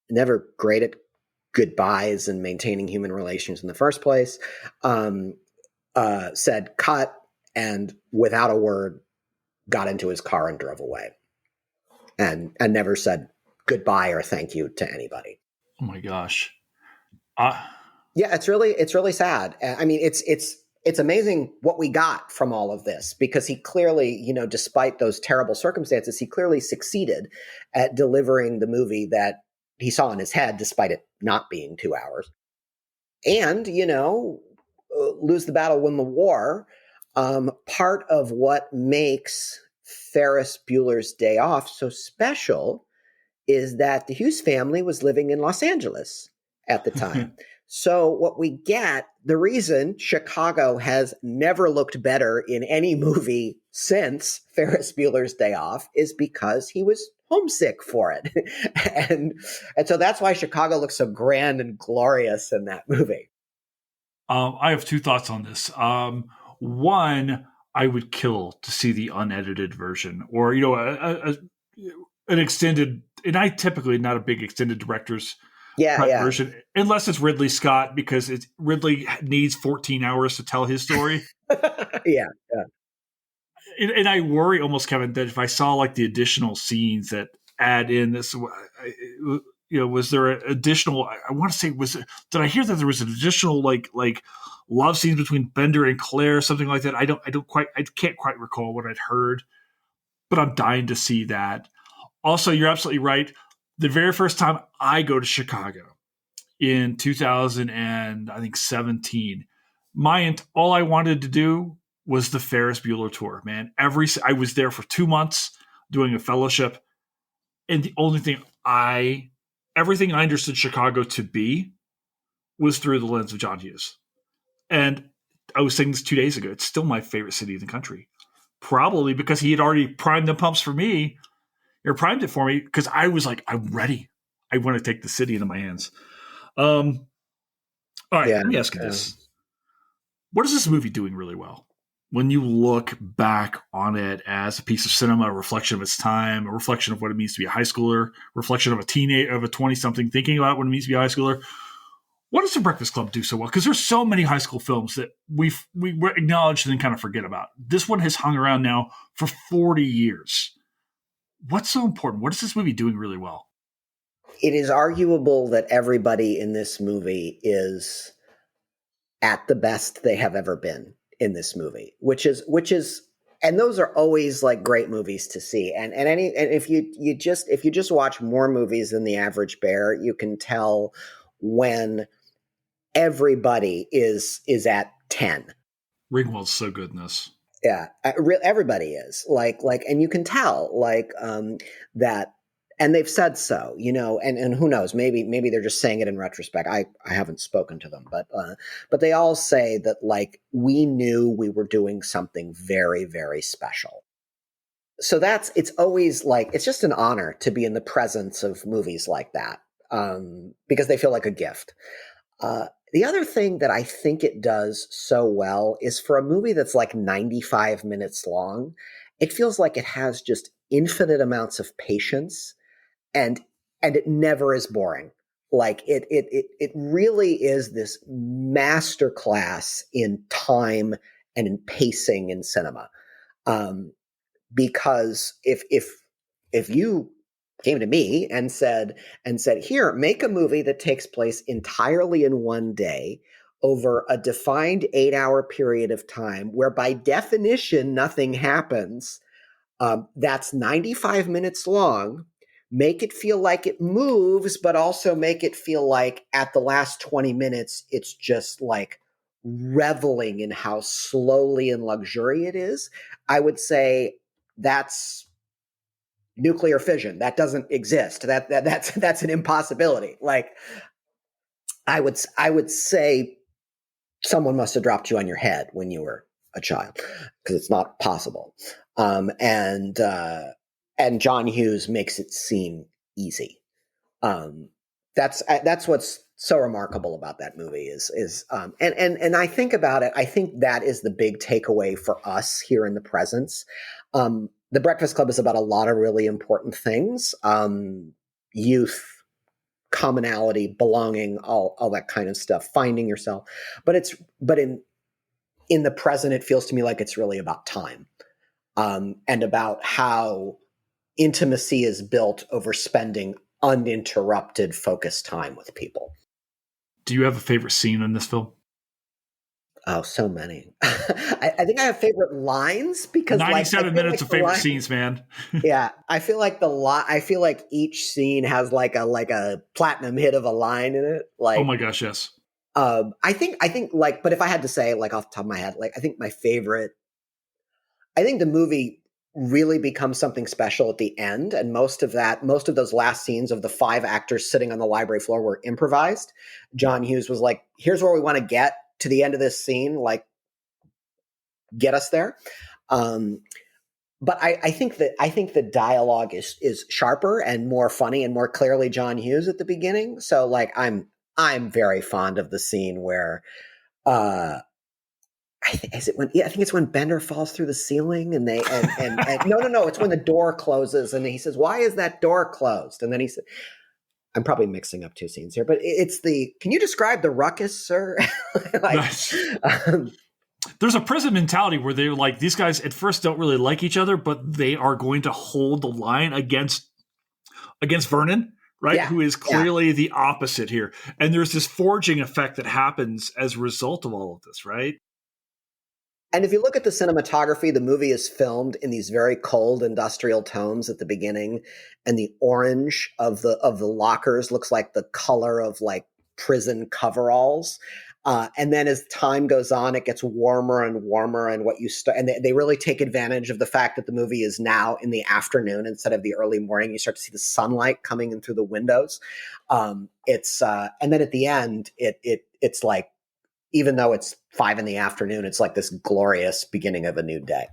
never great at goodbyes and maintaining human relations in the first place, said cut, and without a word got into his car and drove away, and never said goodbye or thank you to anybody. Oh my gosh. Yeah, it's really sad. I mean, it's amazing what we got from all of this, because he clearly, despite those terrible circumstances, he clearly succeeded at delivering the movie that he saw in his head, despite it not being 2 hours. And, lose the battle, win the war. Part of what makes Ferris Bueller's Day Off so special is that the Hughes family was living in Los Angeles at the time. So what we get, the reason Chicago has never looked better in any movie since Ferris Bueller's Day Off is because he was homesick for it. and so that's why Chicago looks so grand and glorious in that movie. I have two thoughts on this. One, I would kill to see the unedited version, or an extended. And I typically not a big extended director's cut version, unless it's Ridley Scott, because Ridley needs 14 hours to tell his story. yeah. And I worry almost, Kevin, that if I saw like the additional scenes that add in this, was there an additional? I want to say, did I hear that there was an additional like love scenes between Bender and Claire, something like that? I can't quite recall what I'd heard, but I'm dying to see that. Also, you're absolutely right. The very first time I go to Chicago in 2017, all I wanted to do was the Ferris Bueller tour, man. I was there for 2 months doing a fellowship, and the only thing everything I understood Chicago to be was through the lens of John Hughes. And I was saying this 2 days ago. It's still my favorite city in the country, probably because he had already primed the pumps for me, or primed it for me, because I was like, I'm ready. I want to take the city into my hands. All right, let me ask you this. What is this movie doing really well? When you look back on it as a piece of cinema, a reflection of its time, a reflection of what it means to be a high schooler, reflection of a 20-something thinking about what it means to be a high schooler, what does The Breakfast Club do so well? Because there's so many high school films that we acknowledge and then kind of forget about. This one has hung around now for 40 years. What's so important? What is this movie doing really well? It is arguable that everybody in this movie is at the best they have ever been in this movie, which is, and those are always like great movies to see. And if you just watch more movies than the average bear, you can tell when everybody is at 10. Ringwald's so good in this. Yeah, everybody is like, and you can tell that, and they've said so, and who knows, maybe they're just saying it in retrospect. I haven't spoken to them, but they all say that like, we knew we were doing something very, very special. So it's always like, it's just an honor to be in the presence of movies like that, because they feel like a gift. The other thing that I think it does so well is for a movie that's like 95 minutes long, it feels like it has just infinite amounts of patience, and it never is boring. Like it really is this masterclass in time and in pacing in cinema. Because if you came to me and said, here, make a movie that takes place entirely in one day over a defined 8-hour period of time, where by definition, nothing happens. That's 95 minutes long. Make it feel like it moves, but also make it feel like at the last 20 minutes, it's just like reveling in how slowly and luxury it is. I would say that's nuclear fission. That doesn't exist. That's an impossibility. Like, I would say someone must have dropped you on your head when you were a child, because it's not possible. And John Hughes makes it seem easy. That's what's so remarkable about that movie and I think about it. I think that is the big takeaway for us here in the presence. The Breakfast Club is about a lot of really important things: youth, commonality, belonging, all that kind of stuff, finding yourself. But in the present, it feels to me like it's really about time, and about how intimacy is built over spending uninterrupted, focused time with people. Do you have a favorite scene in this film? Oh, so many. I think I have favorite lines, because 97 minutes of favorite scenes, man. Yeah, I feel like I feel like each scene has like a platinum hit of a line in it. Like, oh my gosh, yes. I think like, but if I had to say, like, off the top of my head, like, I think my favorite I think the movie really becomes something special at the end. And most of those last scenes of the 5 actors sitting on the library floor were improvised. John Hughes was like, here's where we want to get to the end of this scene. Like, get us there. But I think the dialogue is sharper and more funny and more clearly John Hughes at the beginning. So like I'm very fond of the scene where I think it's when Bender falls through the ceiling and no, it's when the door closes and he says, "Why is that door closed?" And then he said, I'm probably mixing up 2 scenes here, but can you describe the ruckus, sir? Like, Nice. There's a prison mentality where they're like, these guys at first don't really like each other, but they are going to hold the line against Vernon, right? Yeah. Who is clearly the opposite here. And there's this forging effect that happens as a result of all of this, right? And if you look at the cinematography, the movie is filmed in these very cold industrial tones at the beginning, and the orange of the lockers looks like the color of like prison coveralls. And then as time goes on, it gets warmer and warmer, and they really take advantage of the fact that the movie is now in the afternoon instead of the early morning. You start to see the sunlight coming in through the windows. And then at the end, it's like, even though it's 5 p.m, it's like this glorious beginning of a new day.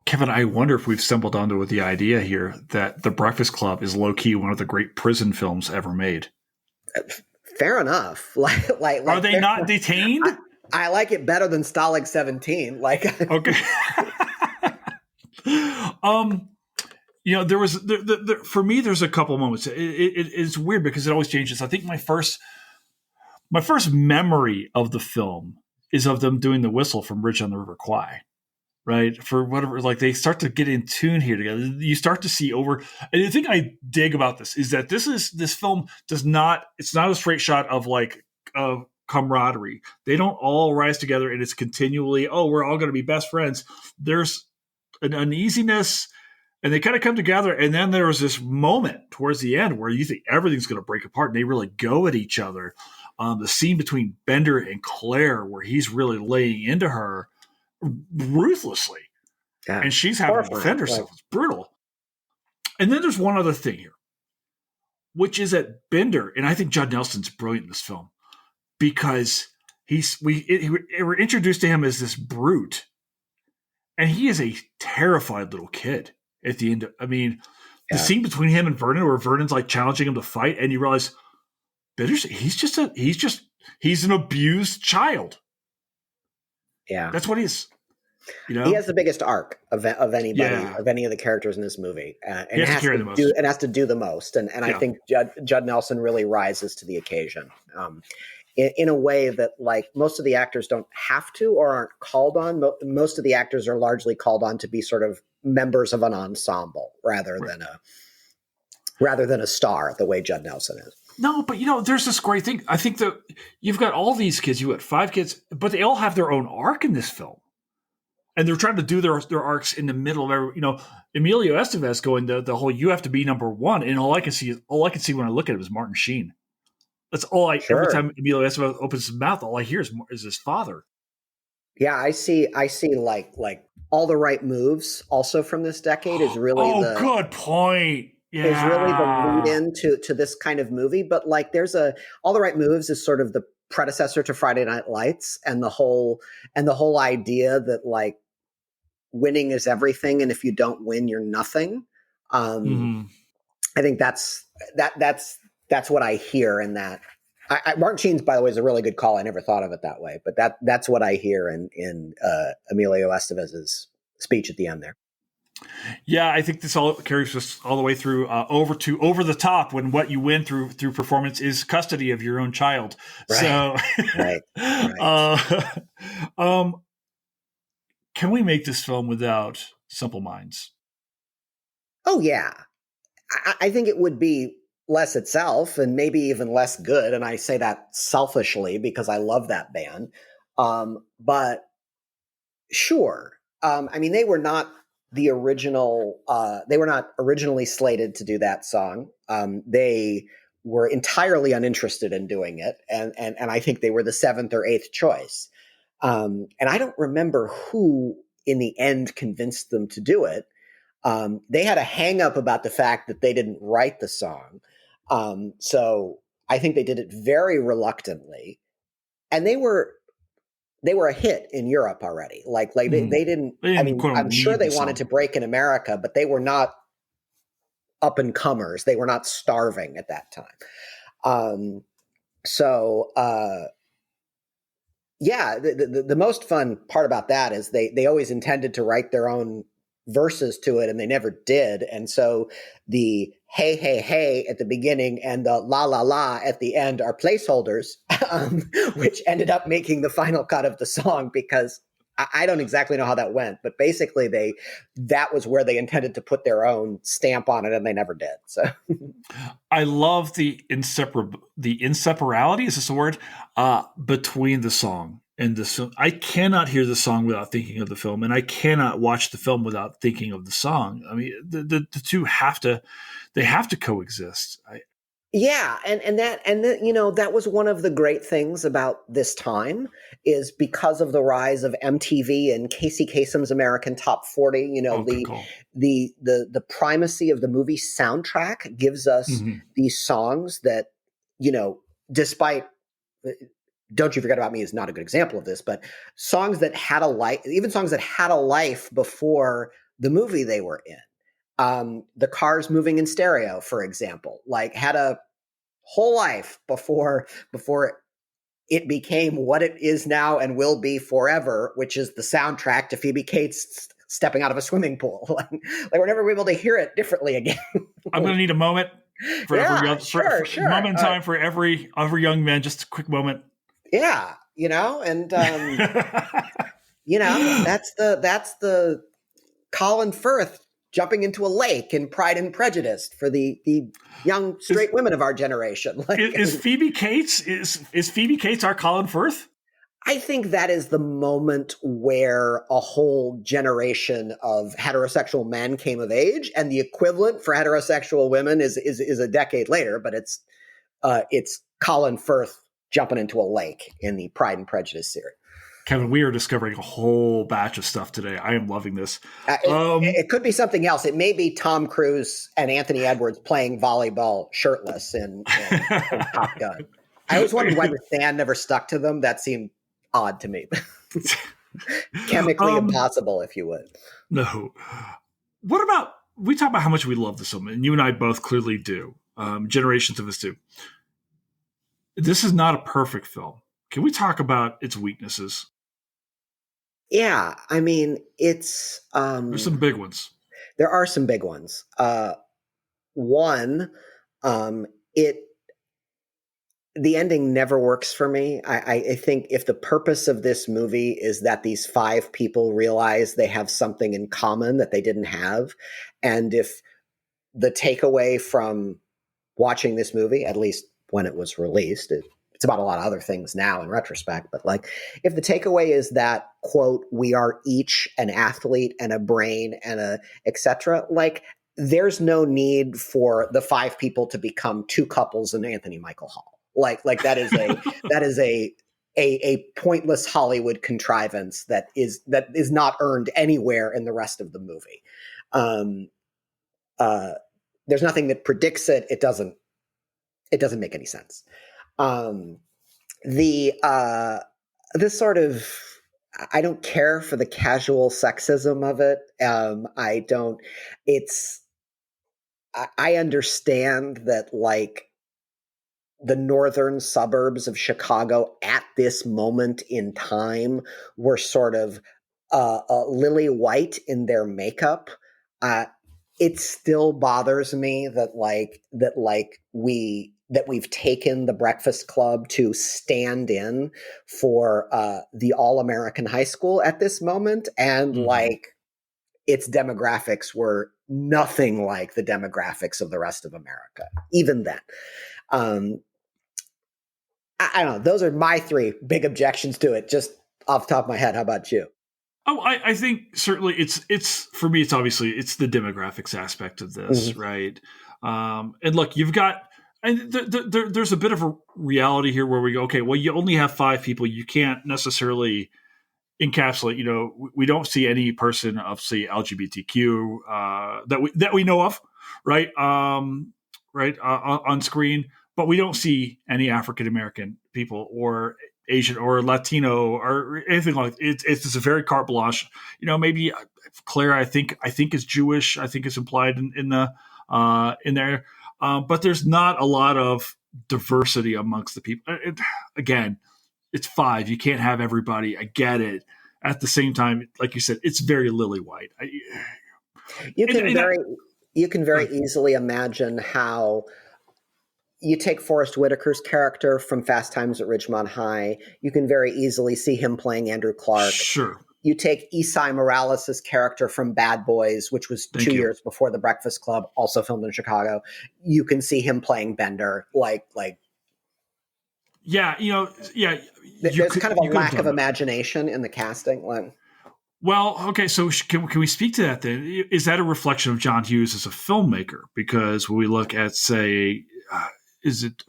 Kevin, I wonder if we've stumbled onto the idea here that The Breakfast Club is low-key one of the great prison films ever made. Fair enough. Like are they not detained? I like it better than Stalag 17. Like, okay. There was for me. There's a couple moments. It's weird because it always changes. I think my first memory of the film is of them doing the whistle from Bridge on the River Kwai, right? For whatever, like they start to get in tune here together. You start to see and the thing I dig about this is that this film it's not a straight shot of like camaraderie. They don't all rise together and it's continually, we're all going to be best friends. There's an uneasiness and they kind of come together. And then there was this moment towards the end where you think everything's going to break apart and they really go at each other. The scene between Bender and Claire where he's really laying into her ruthlessly. Yeah. And she's having to defend herself. It's brutal. And then there's one other thing here, which is that Bender, and I think Judd Nelson's brilliant in this film, because we're introduced to him as this brute, and he is a terrified little kid at the end. The scene between him and Vernon, where Vernon's like challenging him to fight, and you realize Bender's he's an abused child. Yeah, that's what he is. He has the biggest arc of anybody, of any of the characters in this movie, and has to do the most. And I think Judd Nelson really rises to the occasion in a way that like most of the actors don't have to or aren't called on. Most of the actors are largely called on to be sort of members of an ensemble rather than a star, the way Judd Nelson is. No, but there's this great thing. I think that you've got all these kids. You got 5 kids, but they all have their own arc in this film. And they're trying to do their arcs in the middle of every, Emilio Estevez going the whole "you have to be number one," and all I can see when I look at it is Martin Sheen. That's all every time Emilio Estevez opens his mouth, all I hear is his father. Yeah, I see like All the Right Moves also from this decade is really good point. Yeah. Is really the lead in to this kind of movie. But like All the Right Moves is sort of the predecessor to Friday Night Lights and the whole idea that like winning is everything, and if you don't win, you're nothing. I think that's what I hear in that. Martin Sheen's, by the way, is a really good call. I never thought of it that way, but that's what I hear in Emilio Estevez's speech at the end there. Yeah, I think this all carries us all the way through over the top when what you win through performance is custody of your own child. Right. So, right. Can we make this film without Simple Minds? Oh yeah, I think it would be less itself and maybe even less good. And I say that selfishly because I love that band. But sure, they were not the original. They were not originally slated to do that song. They were entirely uninterested in doing it, and I think they were the 7th or 8th choice. And I don't remember who in the end convinced them to do it. They had a hang up about the fact that they didn't write the song. So I think they did it very reluctantly, and they were a hit in Europe already. Like they didn't. They I didn't, mean, quote, I'm sure need they the wanted song. to break in America, but they were not up and comers. They were not starving at that time. Yeah, the most fun part about that is they always intended to write their own verses to it, and they never did. And so the hey, hey, hey at the beginning and the la, la, la at the end are placeholders, which ended up making the final cut of the song, because I don't exactly know how that went, but basically that was where they intended to put their own stamp on it, and they never did. So I love the inseparability, is this a word, between the song and the film. I cannot hear the song without thinking of the film, and I cannot watch the film without thinking of the song. I mean, the two have to coexist. yeah, and that was one of the great things about this time, is because of the rise of MTV and Casey Kasem's American Top 40. Good call. The primacy of the movie soundtrack gives us these songs that, despite Don't You Forget About Me is not a good example of this, but songs that had a life, even songs that had a life before the movie they were in. The Cars Moving in Stereo, for example, like had a whole life before it became what it is now and will be forever, which is the soundtrack to Phoebe Cates stepping out of a swimming pool. Like we're never able to hear it differently again. I'm going to need a moment for sure. Moment in time for every young man. Just a quick moment. Yeah, and that's the Colin Firth jumping into a lake in Pride and Prejudice for the young straight women of our generation. Is Phoebe Cates our Colin Firth? I think that is the moment where a whole generation of heterosexual men came of age, and the equivalent for heterosexual women is a decade later. But it's Colin Firth jumping into a lake in the Pride and Prejudice series. Kevin, we are discovering a whole batch of stuff today. I am loving this. It could be something else. It may be Tom Cruise and Anthony Edwards playing volleyball shirtless in Top Gun. I always wondered why the sand never stuck to them. That seemed odd to me. Chemically impossible, if you would. No. What about, we talk about how much we love this film, and you and I both clearly do. Generations of us do. This is not a perfect film. Can we talk about its weaknesses? Yeah, I mean, it's there's some big ones. There are some big ones. One, the ending never works for me. I think if the purpose of this movie is that these 5 people realize they have something in common that they didn't have, and if the takeaway from watching this movie, at least when it was released, it's about a lot of other things now in retrospect, but like if the takeaway is that, quote, we are each an athlete and a brain and a et cetera, like there's no need for the 5 people to become 2 couples in Anthony Michael Hall. Like that is a pointless Hollywood contrivance that is not earned anywhere in the rest of the movie. There's nothing that predicts it. It doesn't make any sense. This sort of, I don't care for the casual sexism of it. I understand that like the northern suburbs of Chicago at this moment in time were sort of lily white in their makeup. It still bothers me that we've taken the Breakfast Club to stand in for the all-American high school at this moment, and like its demographics were nothing like the demographics of the rest of America, even then. I don't know. Those are my 3 big objections to it, just off the top of my head. How about you? Oh, I think certainly it's for me, it's obviously it's the demographics aspect of this, right? And look, you've got, and there's a bit of a reality here where we go, okay, well, you only have 5 people. You can't necessarily, encapsulate. We don't see any person of, say, LGBTQ that we know of, right? Right on screen, but we don't see any African American people or Asian or Latino or anything like it. It's just a very carte blanche. Maybe Claire, I think is Jewish. I think is implied in the in there, but there's not a lot of diversity amongst the people. Again, it's five. You can't have everybody. I get it. At the same time, like you said, it's very lily white. You can very easily imagine how you take Forrest Whitaker's character from Fast Times at Ridgemont High. You can very easily see him playing Andrew Clark. Sure. You take Esai Morales' character from Bad Boys, which was 2 years before The Breakfast Club, also filmed in Chicago. You can see him playing Bender, yeah, there's kind of a lack of imagination in the casting. Well, okay, so can we speak to that then? Is that a reflection of John Hughes as a filmmaker? Because when we look at, say, is it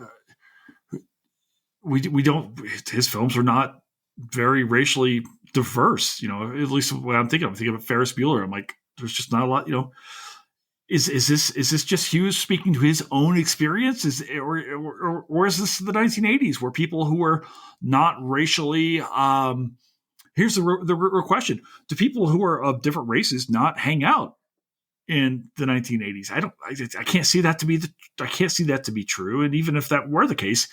we don't, his films are not very racially diverse, at least what I'm thinking of Ferris Bueller. I'm like, there's just not a lot, Is this just Hughes speaking to his own experience? Or is this the 1980s where people who were not racially here's the real question: do people who are of different races not hang out in the 1980s? I can't see that to be true. And even if that were the case,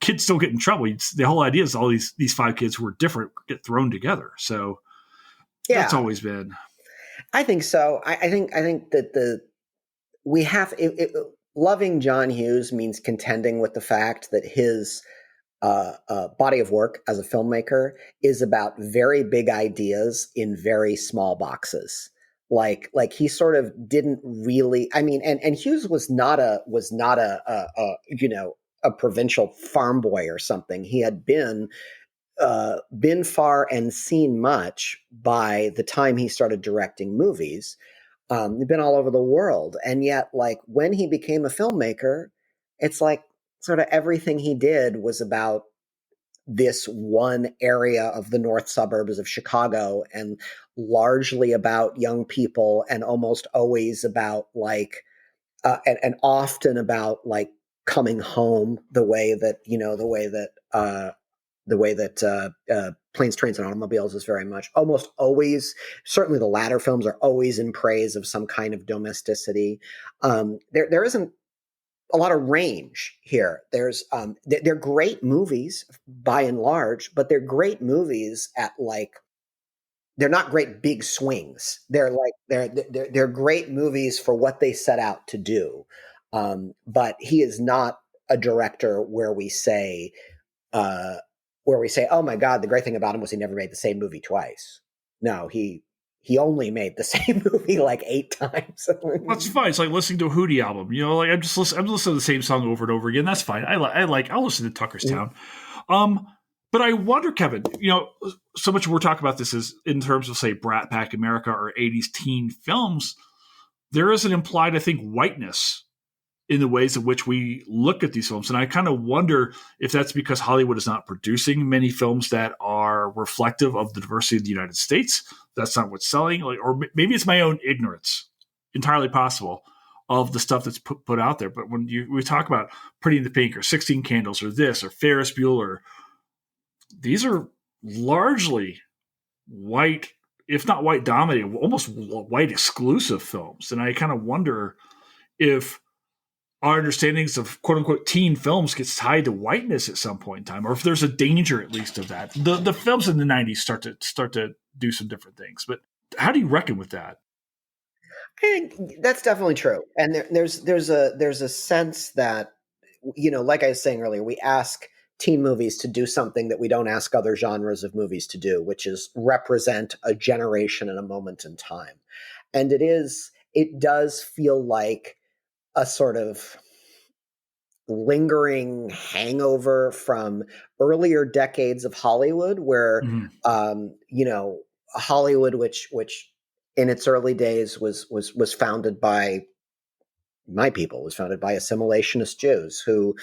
kids still get in trouble. The whole idea is all these five kids who are different get thrown together. So that's always been. I think so. I think that we have loving John Hughes means contending with the fact that his body of work as a filmmaker is about very big ideas in very small boxes. Like he sort of didn't really. I mean, and Hughes was not a provincial farm boy or something. He had been far and seen much by the time he started directing movies. He'd been all over the world. And yet, when he became a filmmaker, it's like sort of everything he did was about this one area of the north suburbs of Chicago, and largely about young people, and almost always about and often about coming home the way that Planes, Trains, and Automobiles is very much, almost always, certainly the latter films are always in praise of some kind of domesticity. There isn't a lot of range here. They're great movies by and large, but they're great movies at they're not great big swings. They're great movies for what they set out to do. But he is not a director where we say, oh my God, the great thing about him was he never made the same movie twice. No, he only made the same movie 8 times. That's fine. It's like listening to a Hootie album. I'm listening to the same song over and over again. That's fine. I'll listen to Tuckerstown. But I wonder, Kevin, so much we're talking about this is in terms of, say, Brat Pack America or 80s teen films. There is an implied, I think, whiteness in the ways in which we look at these films. And I kind of wonder if that's because Hollywood is not producing many films that are reflective of the diversity of the United States. That's not what's selling. Or maybe it's my own ignorance, entirely possible, of the stuff that's put out there. But when we talk about Pretty in the Pink or 16 Candles or this or Ferris Bueller, these are largely white, if not white dominated, almost white exclusive films. And I kind of wonder if our understandings of quote unquote teen films gets tied to whiteness at some point in time, or if there's a danger at least of that. The films in the 90s start to do some different things, but how do you reckon with that? I think that's definitely true. And there's a sense that, like I was saying earlier, we ask teen movies to do something that we don't ask other genres of movies to do, which is represent a generation and a moment in time. And it does feel like a sort of lingering hangover from earlier decades of Hollywood, where Hollywood, which in its early days was founded by my people, was founded by assimilationist Jews who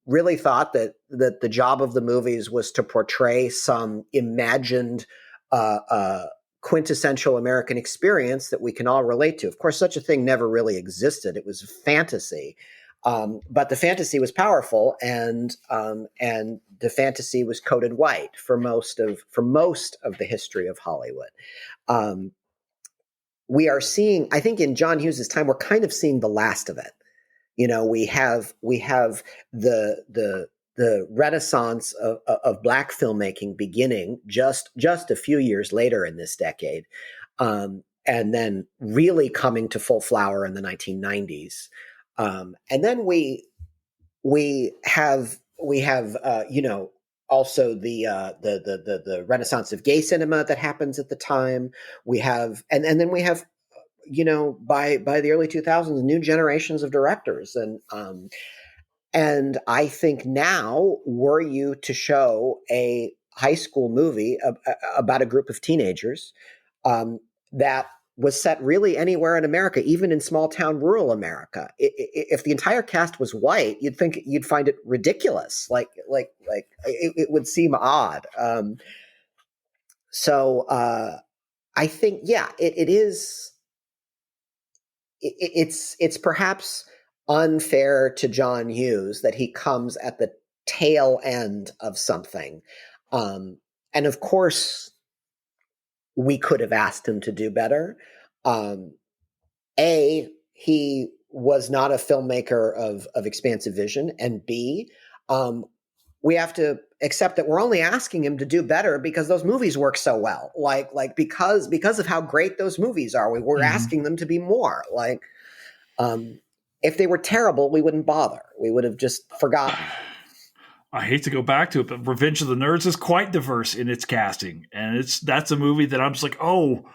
really thought that the job of the movies was to portray some imagined quintessential American experience that we can all relate to. Of course, such a thing never really existed. It was fantasy. But the fantasy was powerful, and the fantasy was coded white for most of the history of Hollywood. We are seeing, I think, in John Hughes's time, we're kind of seeing the last of it. We have the renaissance of Black filmmaking beginning just a few years later in this decade, and then really coming to full flower in the 1990s. And then we have also the renaissance of gay cinema that happens at the time. We have and then we have by the early 2000s new generations of directors, and I think now, were you to show a high school movie about a group of teenagers that was set really anywhere in America, even in small town rural America, if the entire cast was white, you'd find it ridiculous. Like it would seem odd. So I think, yeah, it is. It's perhaps unfair to John Hughes that he comes at the tail end of something, and of course, we could have asked him to do better. A, he was not a filmmaker of expansive vision, and B, we have to accept that we're only asking him to do better because those movies work so well. Like because of how great those movies are, we're asking them to be more. Like, if they were terrible, we wouldn't bother. We would have just forgotten. I hate to go back to it, but Revenge of the Nerds is quite diverse in its casting, and that's a movie that I'm just like, oh,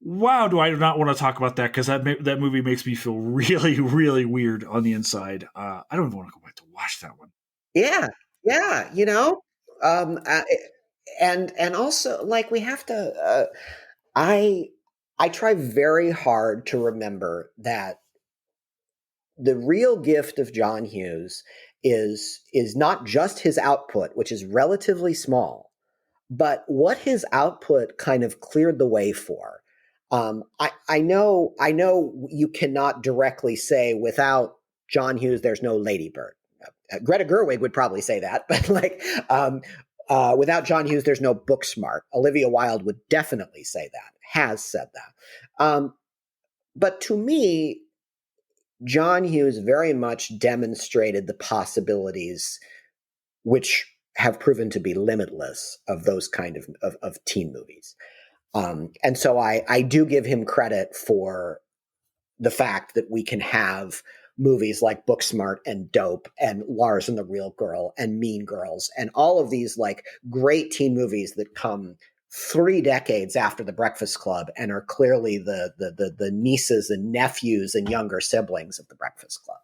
wow, do I not want to talk about that because that movie makes me feel really, really weird on the inside. I don't even want to go back to watch that one. Yeah, and also, like, we have to. I try very hard to remember that the real gift of John Hughes is not just his output, which is relatively small, but what his output kind of cleared the way for. I know you cannot directly say without John Hughes, there's no Lady Bird. Greta Gerwig would probably say that, but without John Hughes, there's no Booksmart. Olivia Wilde would definitely say that, has said that. But to me, John Hughes very much demonstrated the possibilities, which have proven to be limitless, of those kind of teen movies. And so I do give him credit for the fact that we can have movies like Booksmart and Dope and Lars and the Real Girl and Mean Girls and all of these like great teen movies that come 3 decades after The Breakfast Club and are clearly the nieces and nephews and younger siblings of The Breakfast Club.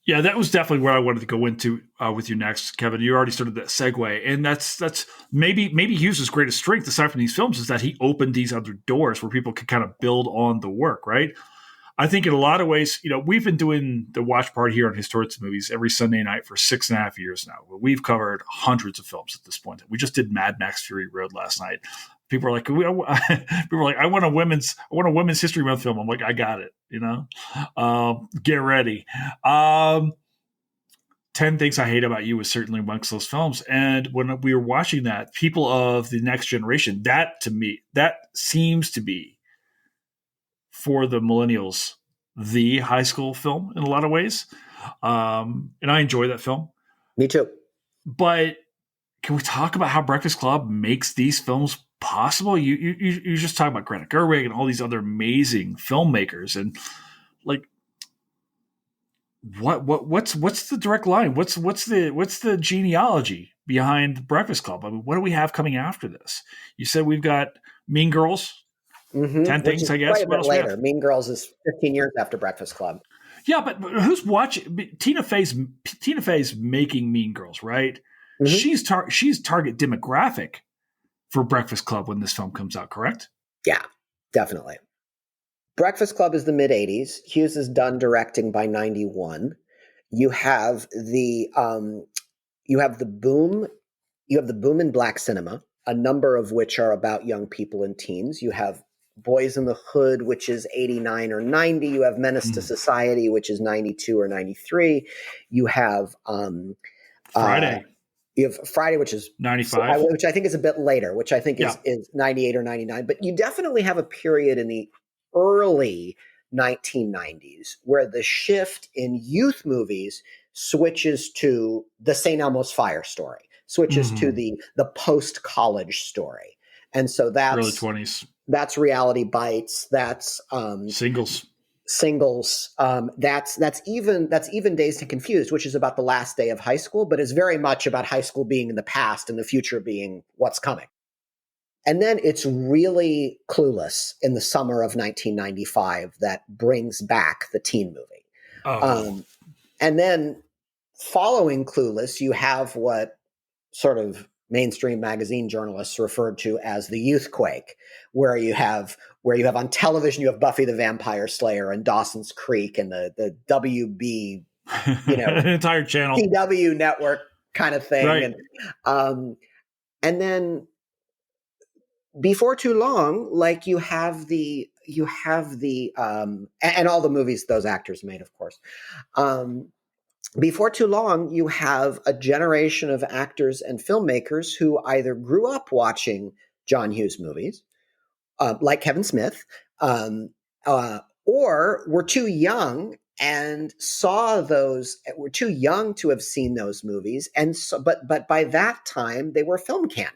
Yeah, that was definitely where I wanted to go into with you next, Kevin. You already started that segue, and that's maybe Hughes' greatest strength, aside from these films, is that he opened these other doors where people could kind of build on the work, right? I think in a lot of ways, we've been doing the watch party here on Historic Movies every Sunday night for 6.5 years now. We've covered hundreds of films at this point. We just did Mad Max Fury Road last night. People are like, I want a women's history month film. I'm like, I got it. Get ready. 10 Things I Hate About You was certainly amongst those films. And when we were watching that, People of the Next Generation, that to me, that seems to be, for the millennials, the high school film in a lot of ways. And I enjoy that film. Me too. But can we talk about how Breakfast Club makes these films possible? You just talk about Greta Gerwig and all these other amazing filmmakers, and like, what's the direct line? What's the genealogy behind Breakfast Club? I mean, what do we have coming after this? You said we've got Mean Girls. Mm-hmm. 10 Things, I guess. Quite a bit later. Mean Girls is 15 years after Breakfast Club. Yeah, but who's watching? Tina Fey's making Mean Girls, right? Mm-hmm. She's target demographic for Breakfast Club when this film comes out, correct? Yeah, definitely. Breakfast Club is the mid-'80s. Hughes is done directing by 91. You have you have the boom in black cinema, a number of which are about young people and teens. You have Boys in the Hood, which is 89 or 90. You have Menace to Society, which is 92 or 93. You have Friday. You have Friday, which is 95, which I think is a bit later, which I think is 98 or 99. But you definitely have a period in the early 1990s where the shift in youth movies switches to the St. Elmo's Fire story, switches to the post-college story. And so that's early 20s. That's Reality Bites. That's Singles. That's even Dazed and Confused, which is about the last day of high school, but is very much about high school being in the past and the future being what's coming. And then it's really Clueless in the summer of 1995 that brings back the teen movie. And then following Clueless, you have what sort of mainstream magazine journalists referred to as the youthquake, where you have on television, you have Buffy the Vampire Slayer and Dawson's Creek and the WB, an entire channel, CW network kind of thing. Right. And then before too long, like you have the and all the movies those actors made, of course. Before too long, you have a generation of actors and filmmakers who either grew up watching John Hughes movies, like Kevin Smith, or were too young and were too young to have seen those movies. And so, but by that time, they were film canon.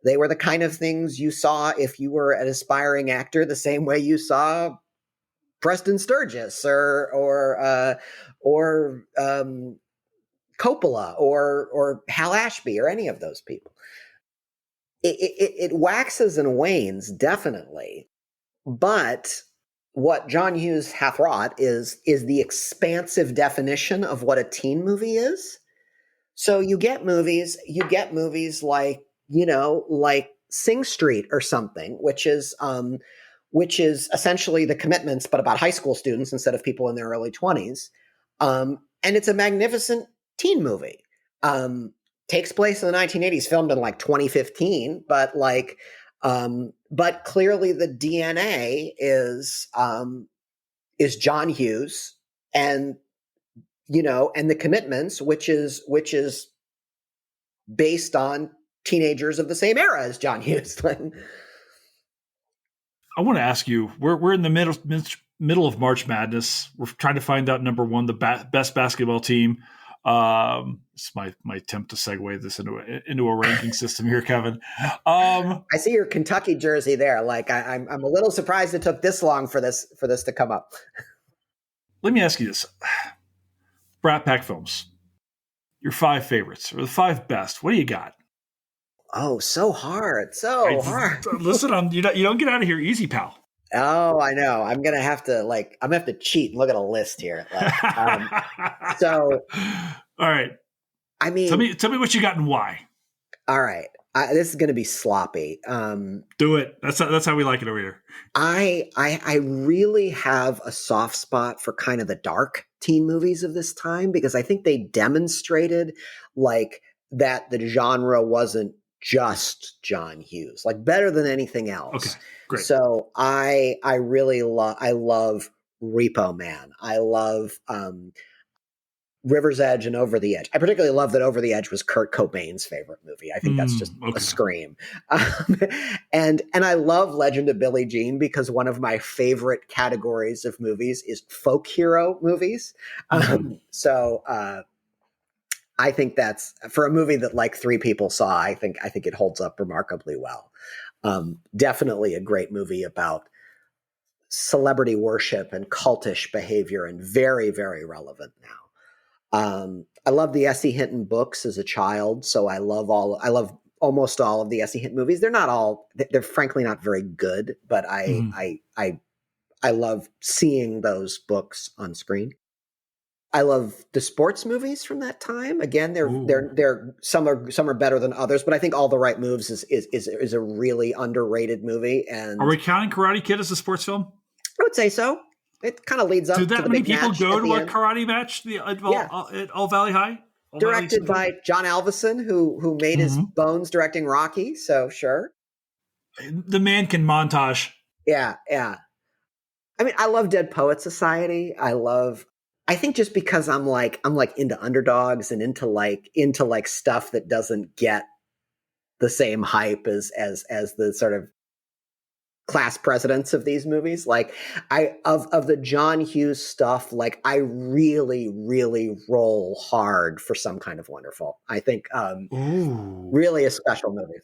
They were the kind of things you saw if you were an aspiring actor, the same way you saw Preston Sturges or Coppola or Hal Ashby or any of those people. It waxes and wanes, definitely. But what John Hughes hath wrought is the expansive definition of what a teen movie is. So you get movies like, like Sing Street or something, which is essentially The Commitments, but about high school students instead of people in their early 20s. And it's a magnificent teen movie. Takes place in the 1980s, filmed in like 2015, but clearly the DNA is John Hughes and The Commitments, which is based on teenagers of the same era as John Hughes. I want to ask you, we're in the middle of March Madness. We're trying to find out, number one, the best basketball team. It's my attempt to segue this into a ranking system here, Kevin. I see your Kentucky jersey there. Like I'm a little surprised it took this long for this to come up. Let me ask you this: BRAT Pack films, your 5 favorites or the 5 best. What do you got? Oh, so hard. Hard. Listen, you don't get out of here easy, pal. Oh, I know. I'm gonna have to cheat and look at a list here. So, all right. I mean, tell me what you got and why. All right, this is gonna be sloppy. Do it. That's how we like it over here. I really have a soft spot for kind of the dark teen movies of this time because I think they demonstrated that the genre wasn't just John Hughes, better than anything else. Okay, great. So I love Repo Man. I love River's Edge and Over the Edge. I particularly love that Over the Edge was Kurt Cobain's favorite movie. I think that's just a scream. And I love Legend of Billie Jean because one of my favorite categories of movies is folk hero movies. So I think that's, for a movie that 3 people saw, I think it holds up remarkably well. Definitely a great movie about celebrity worship and cultish behavior, and very, very relevant now. I love the S.E. Hinton books as a child, so I love almost all of the S.E. Hinton movies. They're frankly not very good, but I love seeing those books on screen. I love the sports movies from that time. Again, they're some are better than others, but I think All the Right Moves is a really underrated movie. And are we counting Karate Kid as a sports film? I would say so. It kind of leads Do up to that the many big people match go at the to a end. karate match Yeah. at All Valley High? All Valley Directed Central? by John Alvison, who made his Mhm. bones directing Rocky. So sure. The man can montage. Yeah, yeah. I mean, I love Dead Poet Society. I think just because I'm like into underdogs and into stuff that doesn't get the same hype as the sort of class presidents of these movies. Like of the John Hughes stuff, like I really, really roll hard for Some Kind of Wonderful. I think Ooh. really a special movie.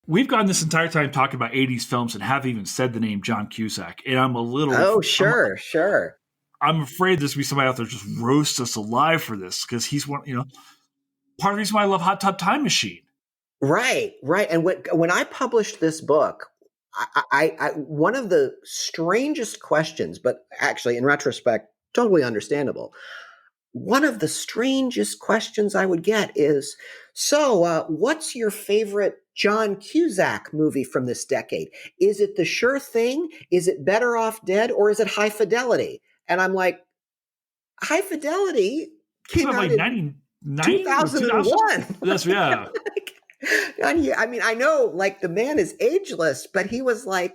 We've gone this entire time talking about 80s films and haven't even said the name John Cusack. And Oh, sure, sure. I'm afraid there's going to be somebody out there just roast us alive for this because he's one, part of the reason why I love Hot Tub Time Machine. Right, right. And when I published this book, I one of the strangest questions, but actually in retrospect, totally understandable. One of the strangest questions I would get is, so what's your favorite John Cusack movie from this decade? Is it The Sure Thing? Is it Better Off Dead? Or is it High Fidelity? And I'm like, High Fidelity It's came about out like in 99 or 2000. 2001. That's, yeah. I mean, I know like the man is ageless, but he was like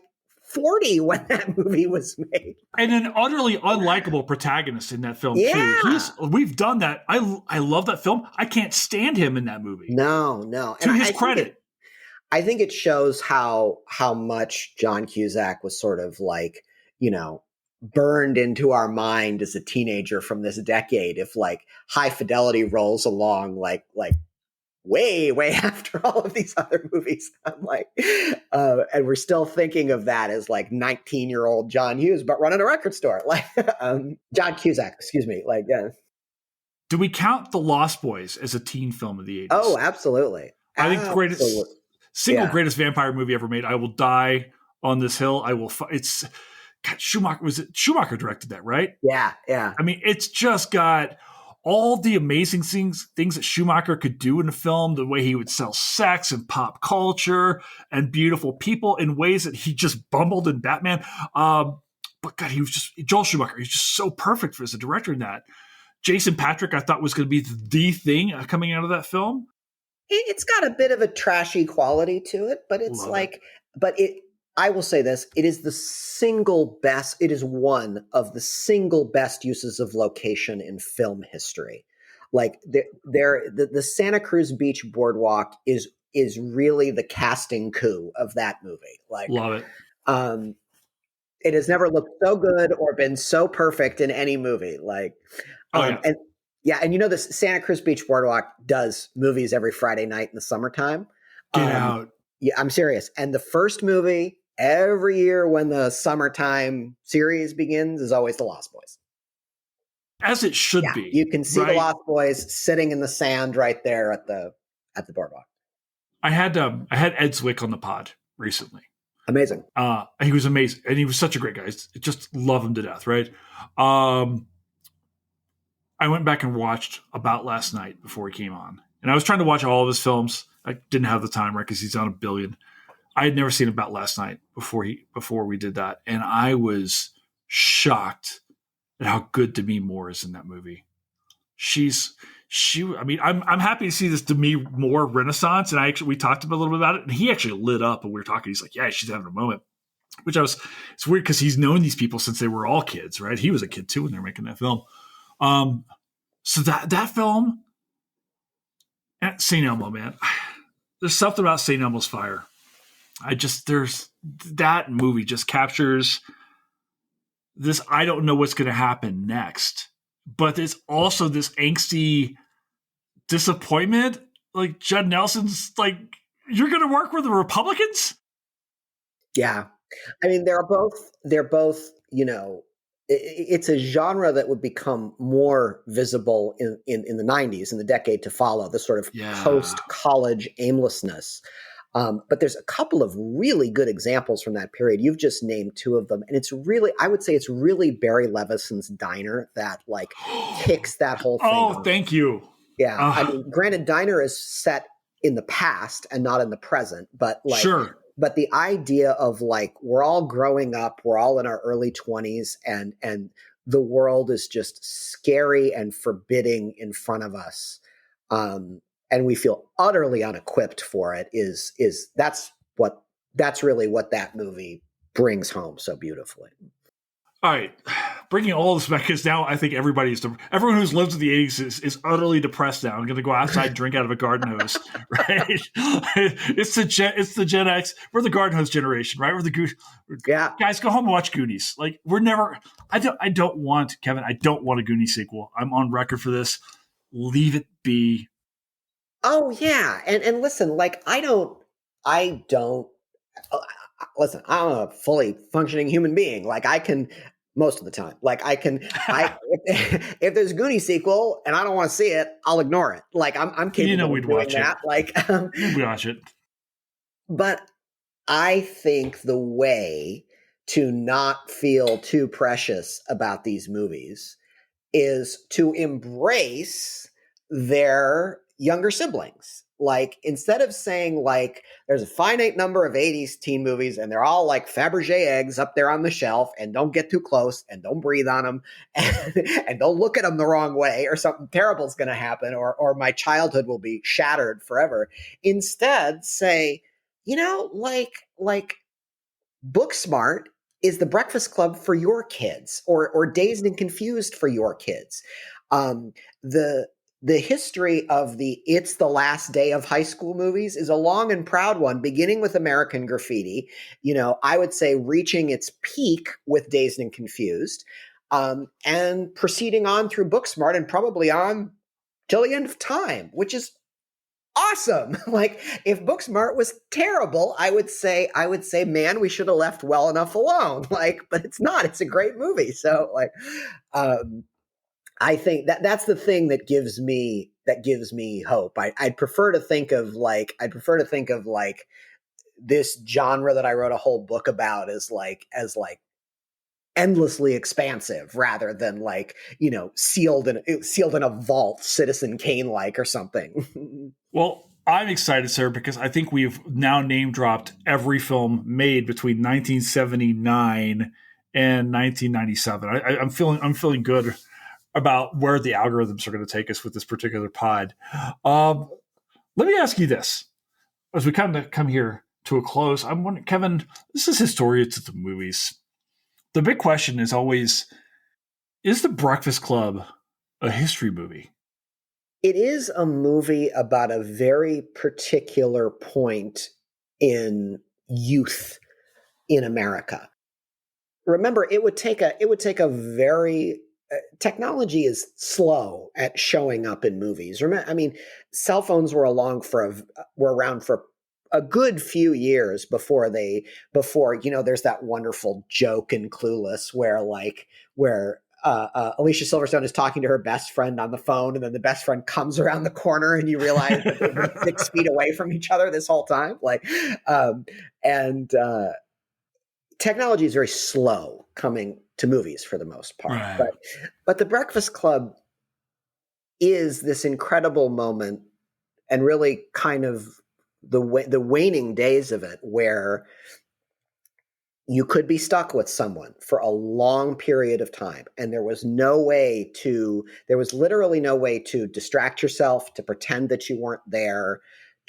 40 when that movie was made. And an utterly unlikable protagonist in that film too. Yeah. We've done that. I love that film. I can't stand him in that movie. No, no. To his credit. I think it shows how much John Cusack was sort of like, burned into our mind as a teenager from this decade. If like High Fidelity rolls along like way, way after all of these other movies. I'm like, and we're still thinking of that as like 19-year-old John Hughes, but running a record store. Like John Cusack, excuse me. Like, yeah. Do we count The Lost Boys as a teen film of the 80s? Oh, absolutely. I think greatest vampire movie ever made. I Will Die on This Hill. It's Schumacher directed that, right? Yeah, yeah. I mean, it's just got all the amazing things that Schumacher could do in a film, the way he would sell sex and pop culture and beautiful people in ways that he just bumbled in Batman. But God, Joel Schumacher. He's just so perfect as a director in that. Jason Patric, I thought was going to be the thing coming out of that film. It's got a bit of a trashy quality to it, but it's I will say this, it is one of the single best uses of location in film history. Like the Santa Cruz Beach Boardwalk is really the casting coup of that movie. Like, love it. It has never looked so good or been so perfect in any movie. Like, and the Santa Cruz Beach Boardwalk does movies every Friday night in the summertime. Get out. Yeah, I'm serious. And the first movie every year when the summertime series begins is always The Lost Boys. As it should be. You can see The Lost Boys sitting in the sand right there at the boardwalk. I had Ed Zwick on the pod recently. Amazing. He was amazing. And he was such a great guy. I just love him to death, right? I went back and watched About Last Night before he came on. And I was trying to watch all of his films. I didn't have the time, right? Because he's on 1 billion. I had never seen About Last Night before we did that. And I was shocked at how good Demi Moore is in that movie. I'm happy to see this Demi Moore renaissance. And we talked a little bit about it. And he actually lit up when we were talking. He's like, yeah, she's having a moment. It's weird because he's known these people since they were all kids, right? He was a kid too when they were making that film. So that film at St. Elmo, man, there's something about St. Elmo's Fire. That movie just captures this. I don't know what's going to happen next, but there's also this angsty disappointment. Like Judd Nelson's like, you're going to work with the Republicans? Yeah. I mean, they're both, it's a genre that would become more visible in the 90s, in the decade to follow, the sort of post-college aimlessness. But there's a couple of really good examples from that period. You've just named two of them. And I would say it's really Barry Levinson's Diner that like kicks that whole thing off. Thank you. Yeah. I mean, granted, Diner is set in the past and not in the present, but like, sure. but the idea of like, we're all growing up, we're all in our early 20s, and the world is just scary and forbidding in front of us. And we feel utterly unequipped for it that's really what that movie brings home so beautifully. All right, bringing all this back, because now I think everyone who's lived in the 80s is utterly depressed now. I'm going to go outside and drink out of a garden hose, right? It's the Gen X. We're the garden hose generation, right? We're the Yeah. Guys, go home and watch Goonies. Like, we're never. I don't want a Goonies sequel. I'm on record for this. Leave it be. Oh yeah, and listen, like I don't. Listen, I'm a fully functioning human being. Like I can, most of the time, like if there's a Goonies sequel and I don't want to see it, I'll ignore it. Like I'm capable of doing that. Like we'd watch it. But I think the way to not feel too precious about these movies is to embrace their younger siblings. Like, instead of saying, like, there's a finite number of 80s teen movies and they're all like Fabergé eggs up there on the shelf, and don't get too close and don't breathe on them and don't look at them the wrong way, or something terrible is going to happen, or my childhood will be shattered forever. Instead, say, like Booksmart is the Breakfast Club for your kids, or Dazed and Confused for your kids. The history of the It's the Last Day of High School movies is a long and proud one, beginning with American Graffiti. I would say reaching its peak with Dazed and Confused, and proceeding on through Booksmart and probably on till the end of time, which is awesome. Like, if Booksmart was terrible, I would say, man, we should have left well enough alone. Like, but it's not. It's a great movie. So, like, I think that's the thing that gives me hope. I'd prefer to think of like this genre that I wrote a whole book about as like endlessly expansive, rather than like, sealed in a vault, Citizen Kane like, or something. Well, I'm excited, sir, because I think we've now name dropped every film made between 1979 and 1997. I'm feeling good about where the algorithms are going to take us with this particular pod. Let me ask you this, as we kind of come here to a close. I'm wondering, Kevin, this is historians of the movies. The big question is always, is The Breakfast Club a history movie? It is a movie about a very particular point in youth in America. Remember, it would take a very technology is slow at showing up in movies. I mean, cell phones were around for a good few years before there's that wonderful joke in Clueless where Alicia Silverstone is talking to her best friend on the phone, and then the best friend comes around the corner, and you realize that they've been 6 feet away from each other this whole time. Technology is very slow coming to movies for the most part. Right. But The Breakfast Club is this incredible moment, and really kind of the waning days of it, where you could be stuck with someone for a long period of time, and there was literally no way to distract yourself, to pretend that you weren't there,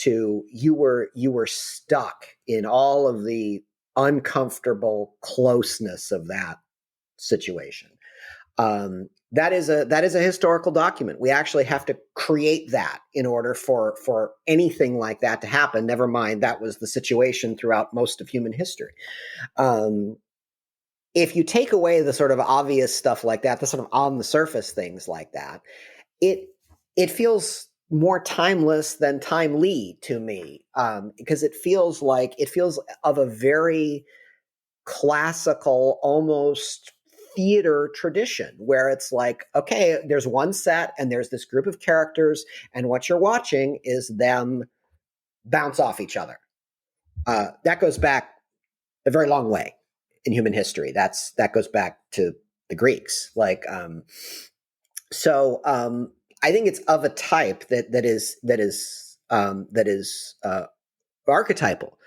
you were stuck in all of the uncomfortable closeness of that situation. That is a historical document. We actually have to create that in order for anything like that to happen. Never mind, that was the situation throughout most of human history. If you take away the sort of obvious stuff like that, the sort of on the surface things like that, it feels more timeless than timely to me, because it feels of a very classical, almost theater tradition, where it's like, okay, there's one set and there's this group of characters, and what you're watching is them bounce off each other. That goes back a very long way in human history. That goes back to the Greeks. I think it's of a type that is archetypal.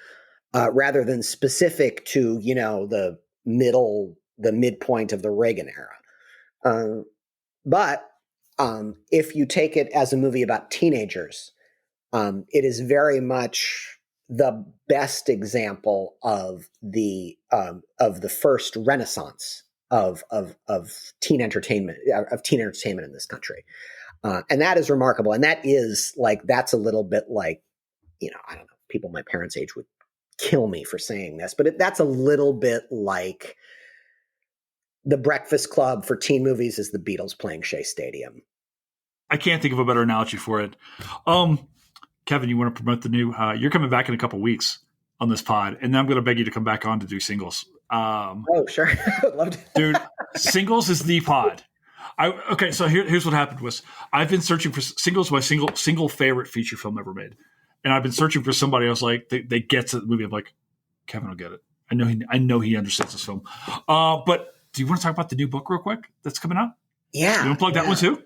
rather than specific to, the midpoint of the Reagan era. But if you take it as a movie about teenagers, it is very much the best example of the first renaissance of teen entertainment in this country, and that is remarkable. And that is that's a little bit like, I don't know, people my parents' age would kill me for saying this, but that's a little bit like The Breakfast Club for teen movies is the Beatles playing Shea Stadium. I can't think of a better analogy for it. Kevin, you want to promote the new? You're coming back in a couple weeks on this pod, and then I'm going to beg you to come back on to do Singles. Oh, sure, I'd love to. Dude, Singles is the pod. Okay, so here's what happened was I've been searching for Singles, my single favorite feature film ever made, and I've been searching for somebody. I was like, they get to the movie. I'm like, Kevin will get it. I know he understands this film. But do you want to talk about the new book real quick that's coming out? Yeah, you want to plug that one too?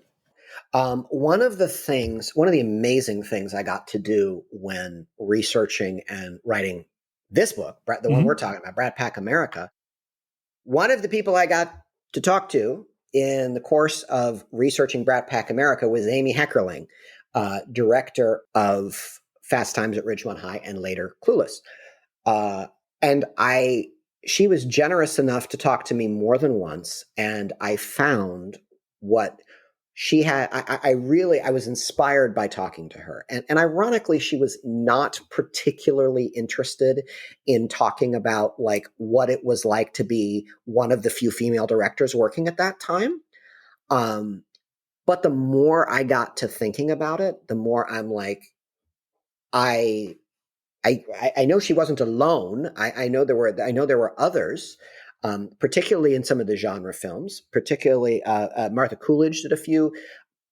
One of the amazing things I got to do when researching and writing this book, the one we're talking about, BRAT PACK America, one of the people I got to talk to in the course of researching BRAT PACK America was Amy Heckerling, director of Fast Times at Ridgemont High and later Clueless. And she was generous enough to talk to me more than once, and I found what she had. I was inspired by talking to her. And ironically, she was not particularly interested in talking about what it was like to be one of the few female directors working at that time. But the more I got to thinking about it, the more I'm like, I know she wasn't alone. I know there were others. Particularly in some of the genre films, particularly Martha Coolidge did a few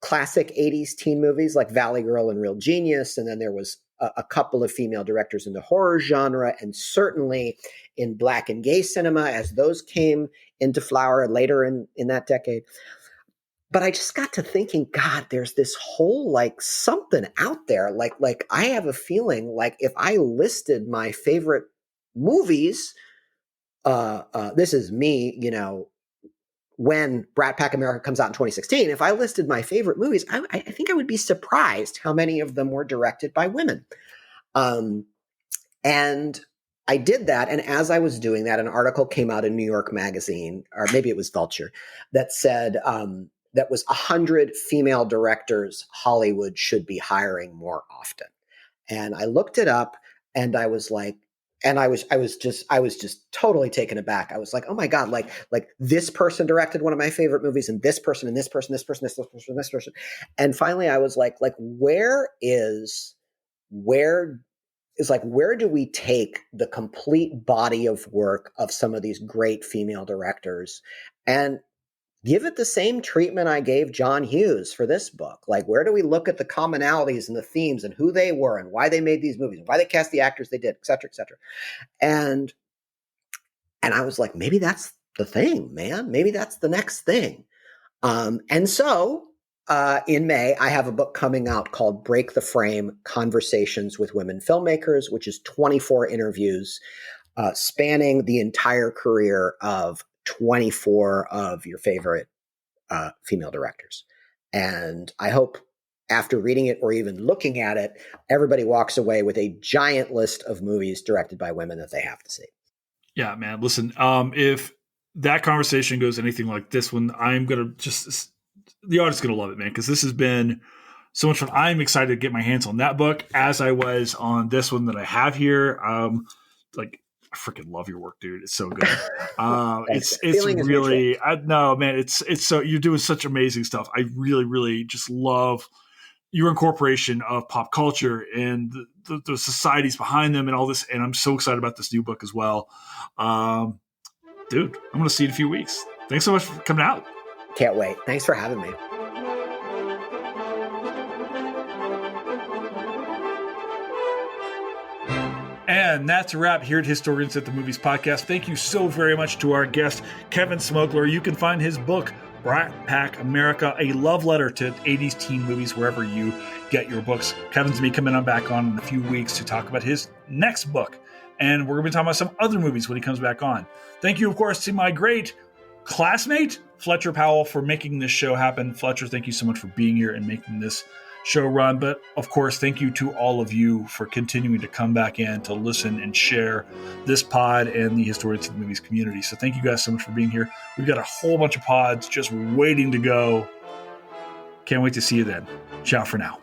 classic 80s teen movies like Valley Girl and Real Genius. And then there was a couple of female directors in the horror genre, and certainly in Black and gay cinema as those came into flower later in that decade. But I just got to thinking, God, there's this whole something out there. Like I have a feeling like if I listed my favorite movies, this is me, when BRAT PACK America comes out in 2016, if I listed my favorite movies, I think I would be surprised how many of them were directed by women. And I did that. And as I was doing that, an article came out in New York Magazine, or maybe it was Vulture, that said that was 100 female directors Hollywood should be hiring more often. And I looked it up, and I was like, and I was just totally taken aback. I was like, oh my God, like this person directed one of my favorite movies, and this person, and this person, this person, this person, this person. And finally I was like, where do we take the complete body of work of some of these great female directors and give it the same treatment I gave John Hughes for this book? Where do we look at the commonalities and the themes and who they were and why they made these movies and why they cast the actors they did, et cetera, et cetera. And I was like, maybe that's the thing, man. Maybe that's the next thing. And so in May, I have a book coming out called Break the Frame: Conversations with Women Filmmakers, which is 24 interviews spanning the entire career of 24 of your favorite female directors. And I hope after reading it or even looking at it, everybody walks away with a giant list of movies directed by women that they have to see. Yeah, man. Listen, if that conversation goes anything like this one, I'm going to the audience is going to love it, man, because this has been so much fun. I'm excited to get my hands on that book as I was on this one that I have here. I freaking love your work, dude. It's so good. It's really, man, it's so, you're doing such amazing stuff. I really, really just love your incorporation of pop culture and the societies behind them and all this. And I'm so excited about this new book as well. Dude, I'm going to see you in a few weeks. Thanks so much for coming out. Can't wait. Thanks for having me. And that's a wrap here at Historians at the Movies podcast. Thank you so very much to our guest, Kevin Smokler. You can find his book, BRAT PACK America, a love letter to 80s teen movies, wherever you get your books. Kevin's me coming on back on in a few weeks to talk about his next book And we're going to be talking about some other movies when he comes back on. Thank you, of course, to my great classmate, Fletcher Powell, for making this show happen. Fletcher, thank you so much for being here and making this show run. But, of course, thank you to all of you for continuing to come back in to listen and share this pod and the Historians of the Movies community. So thank you guys so much for being here. We've got a whole bunch of pods just waiting to go. Can't wait to see you then. Ciao for now.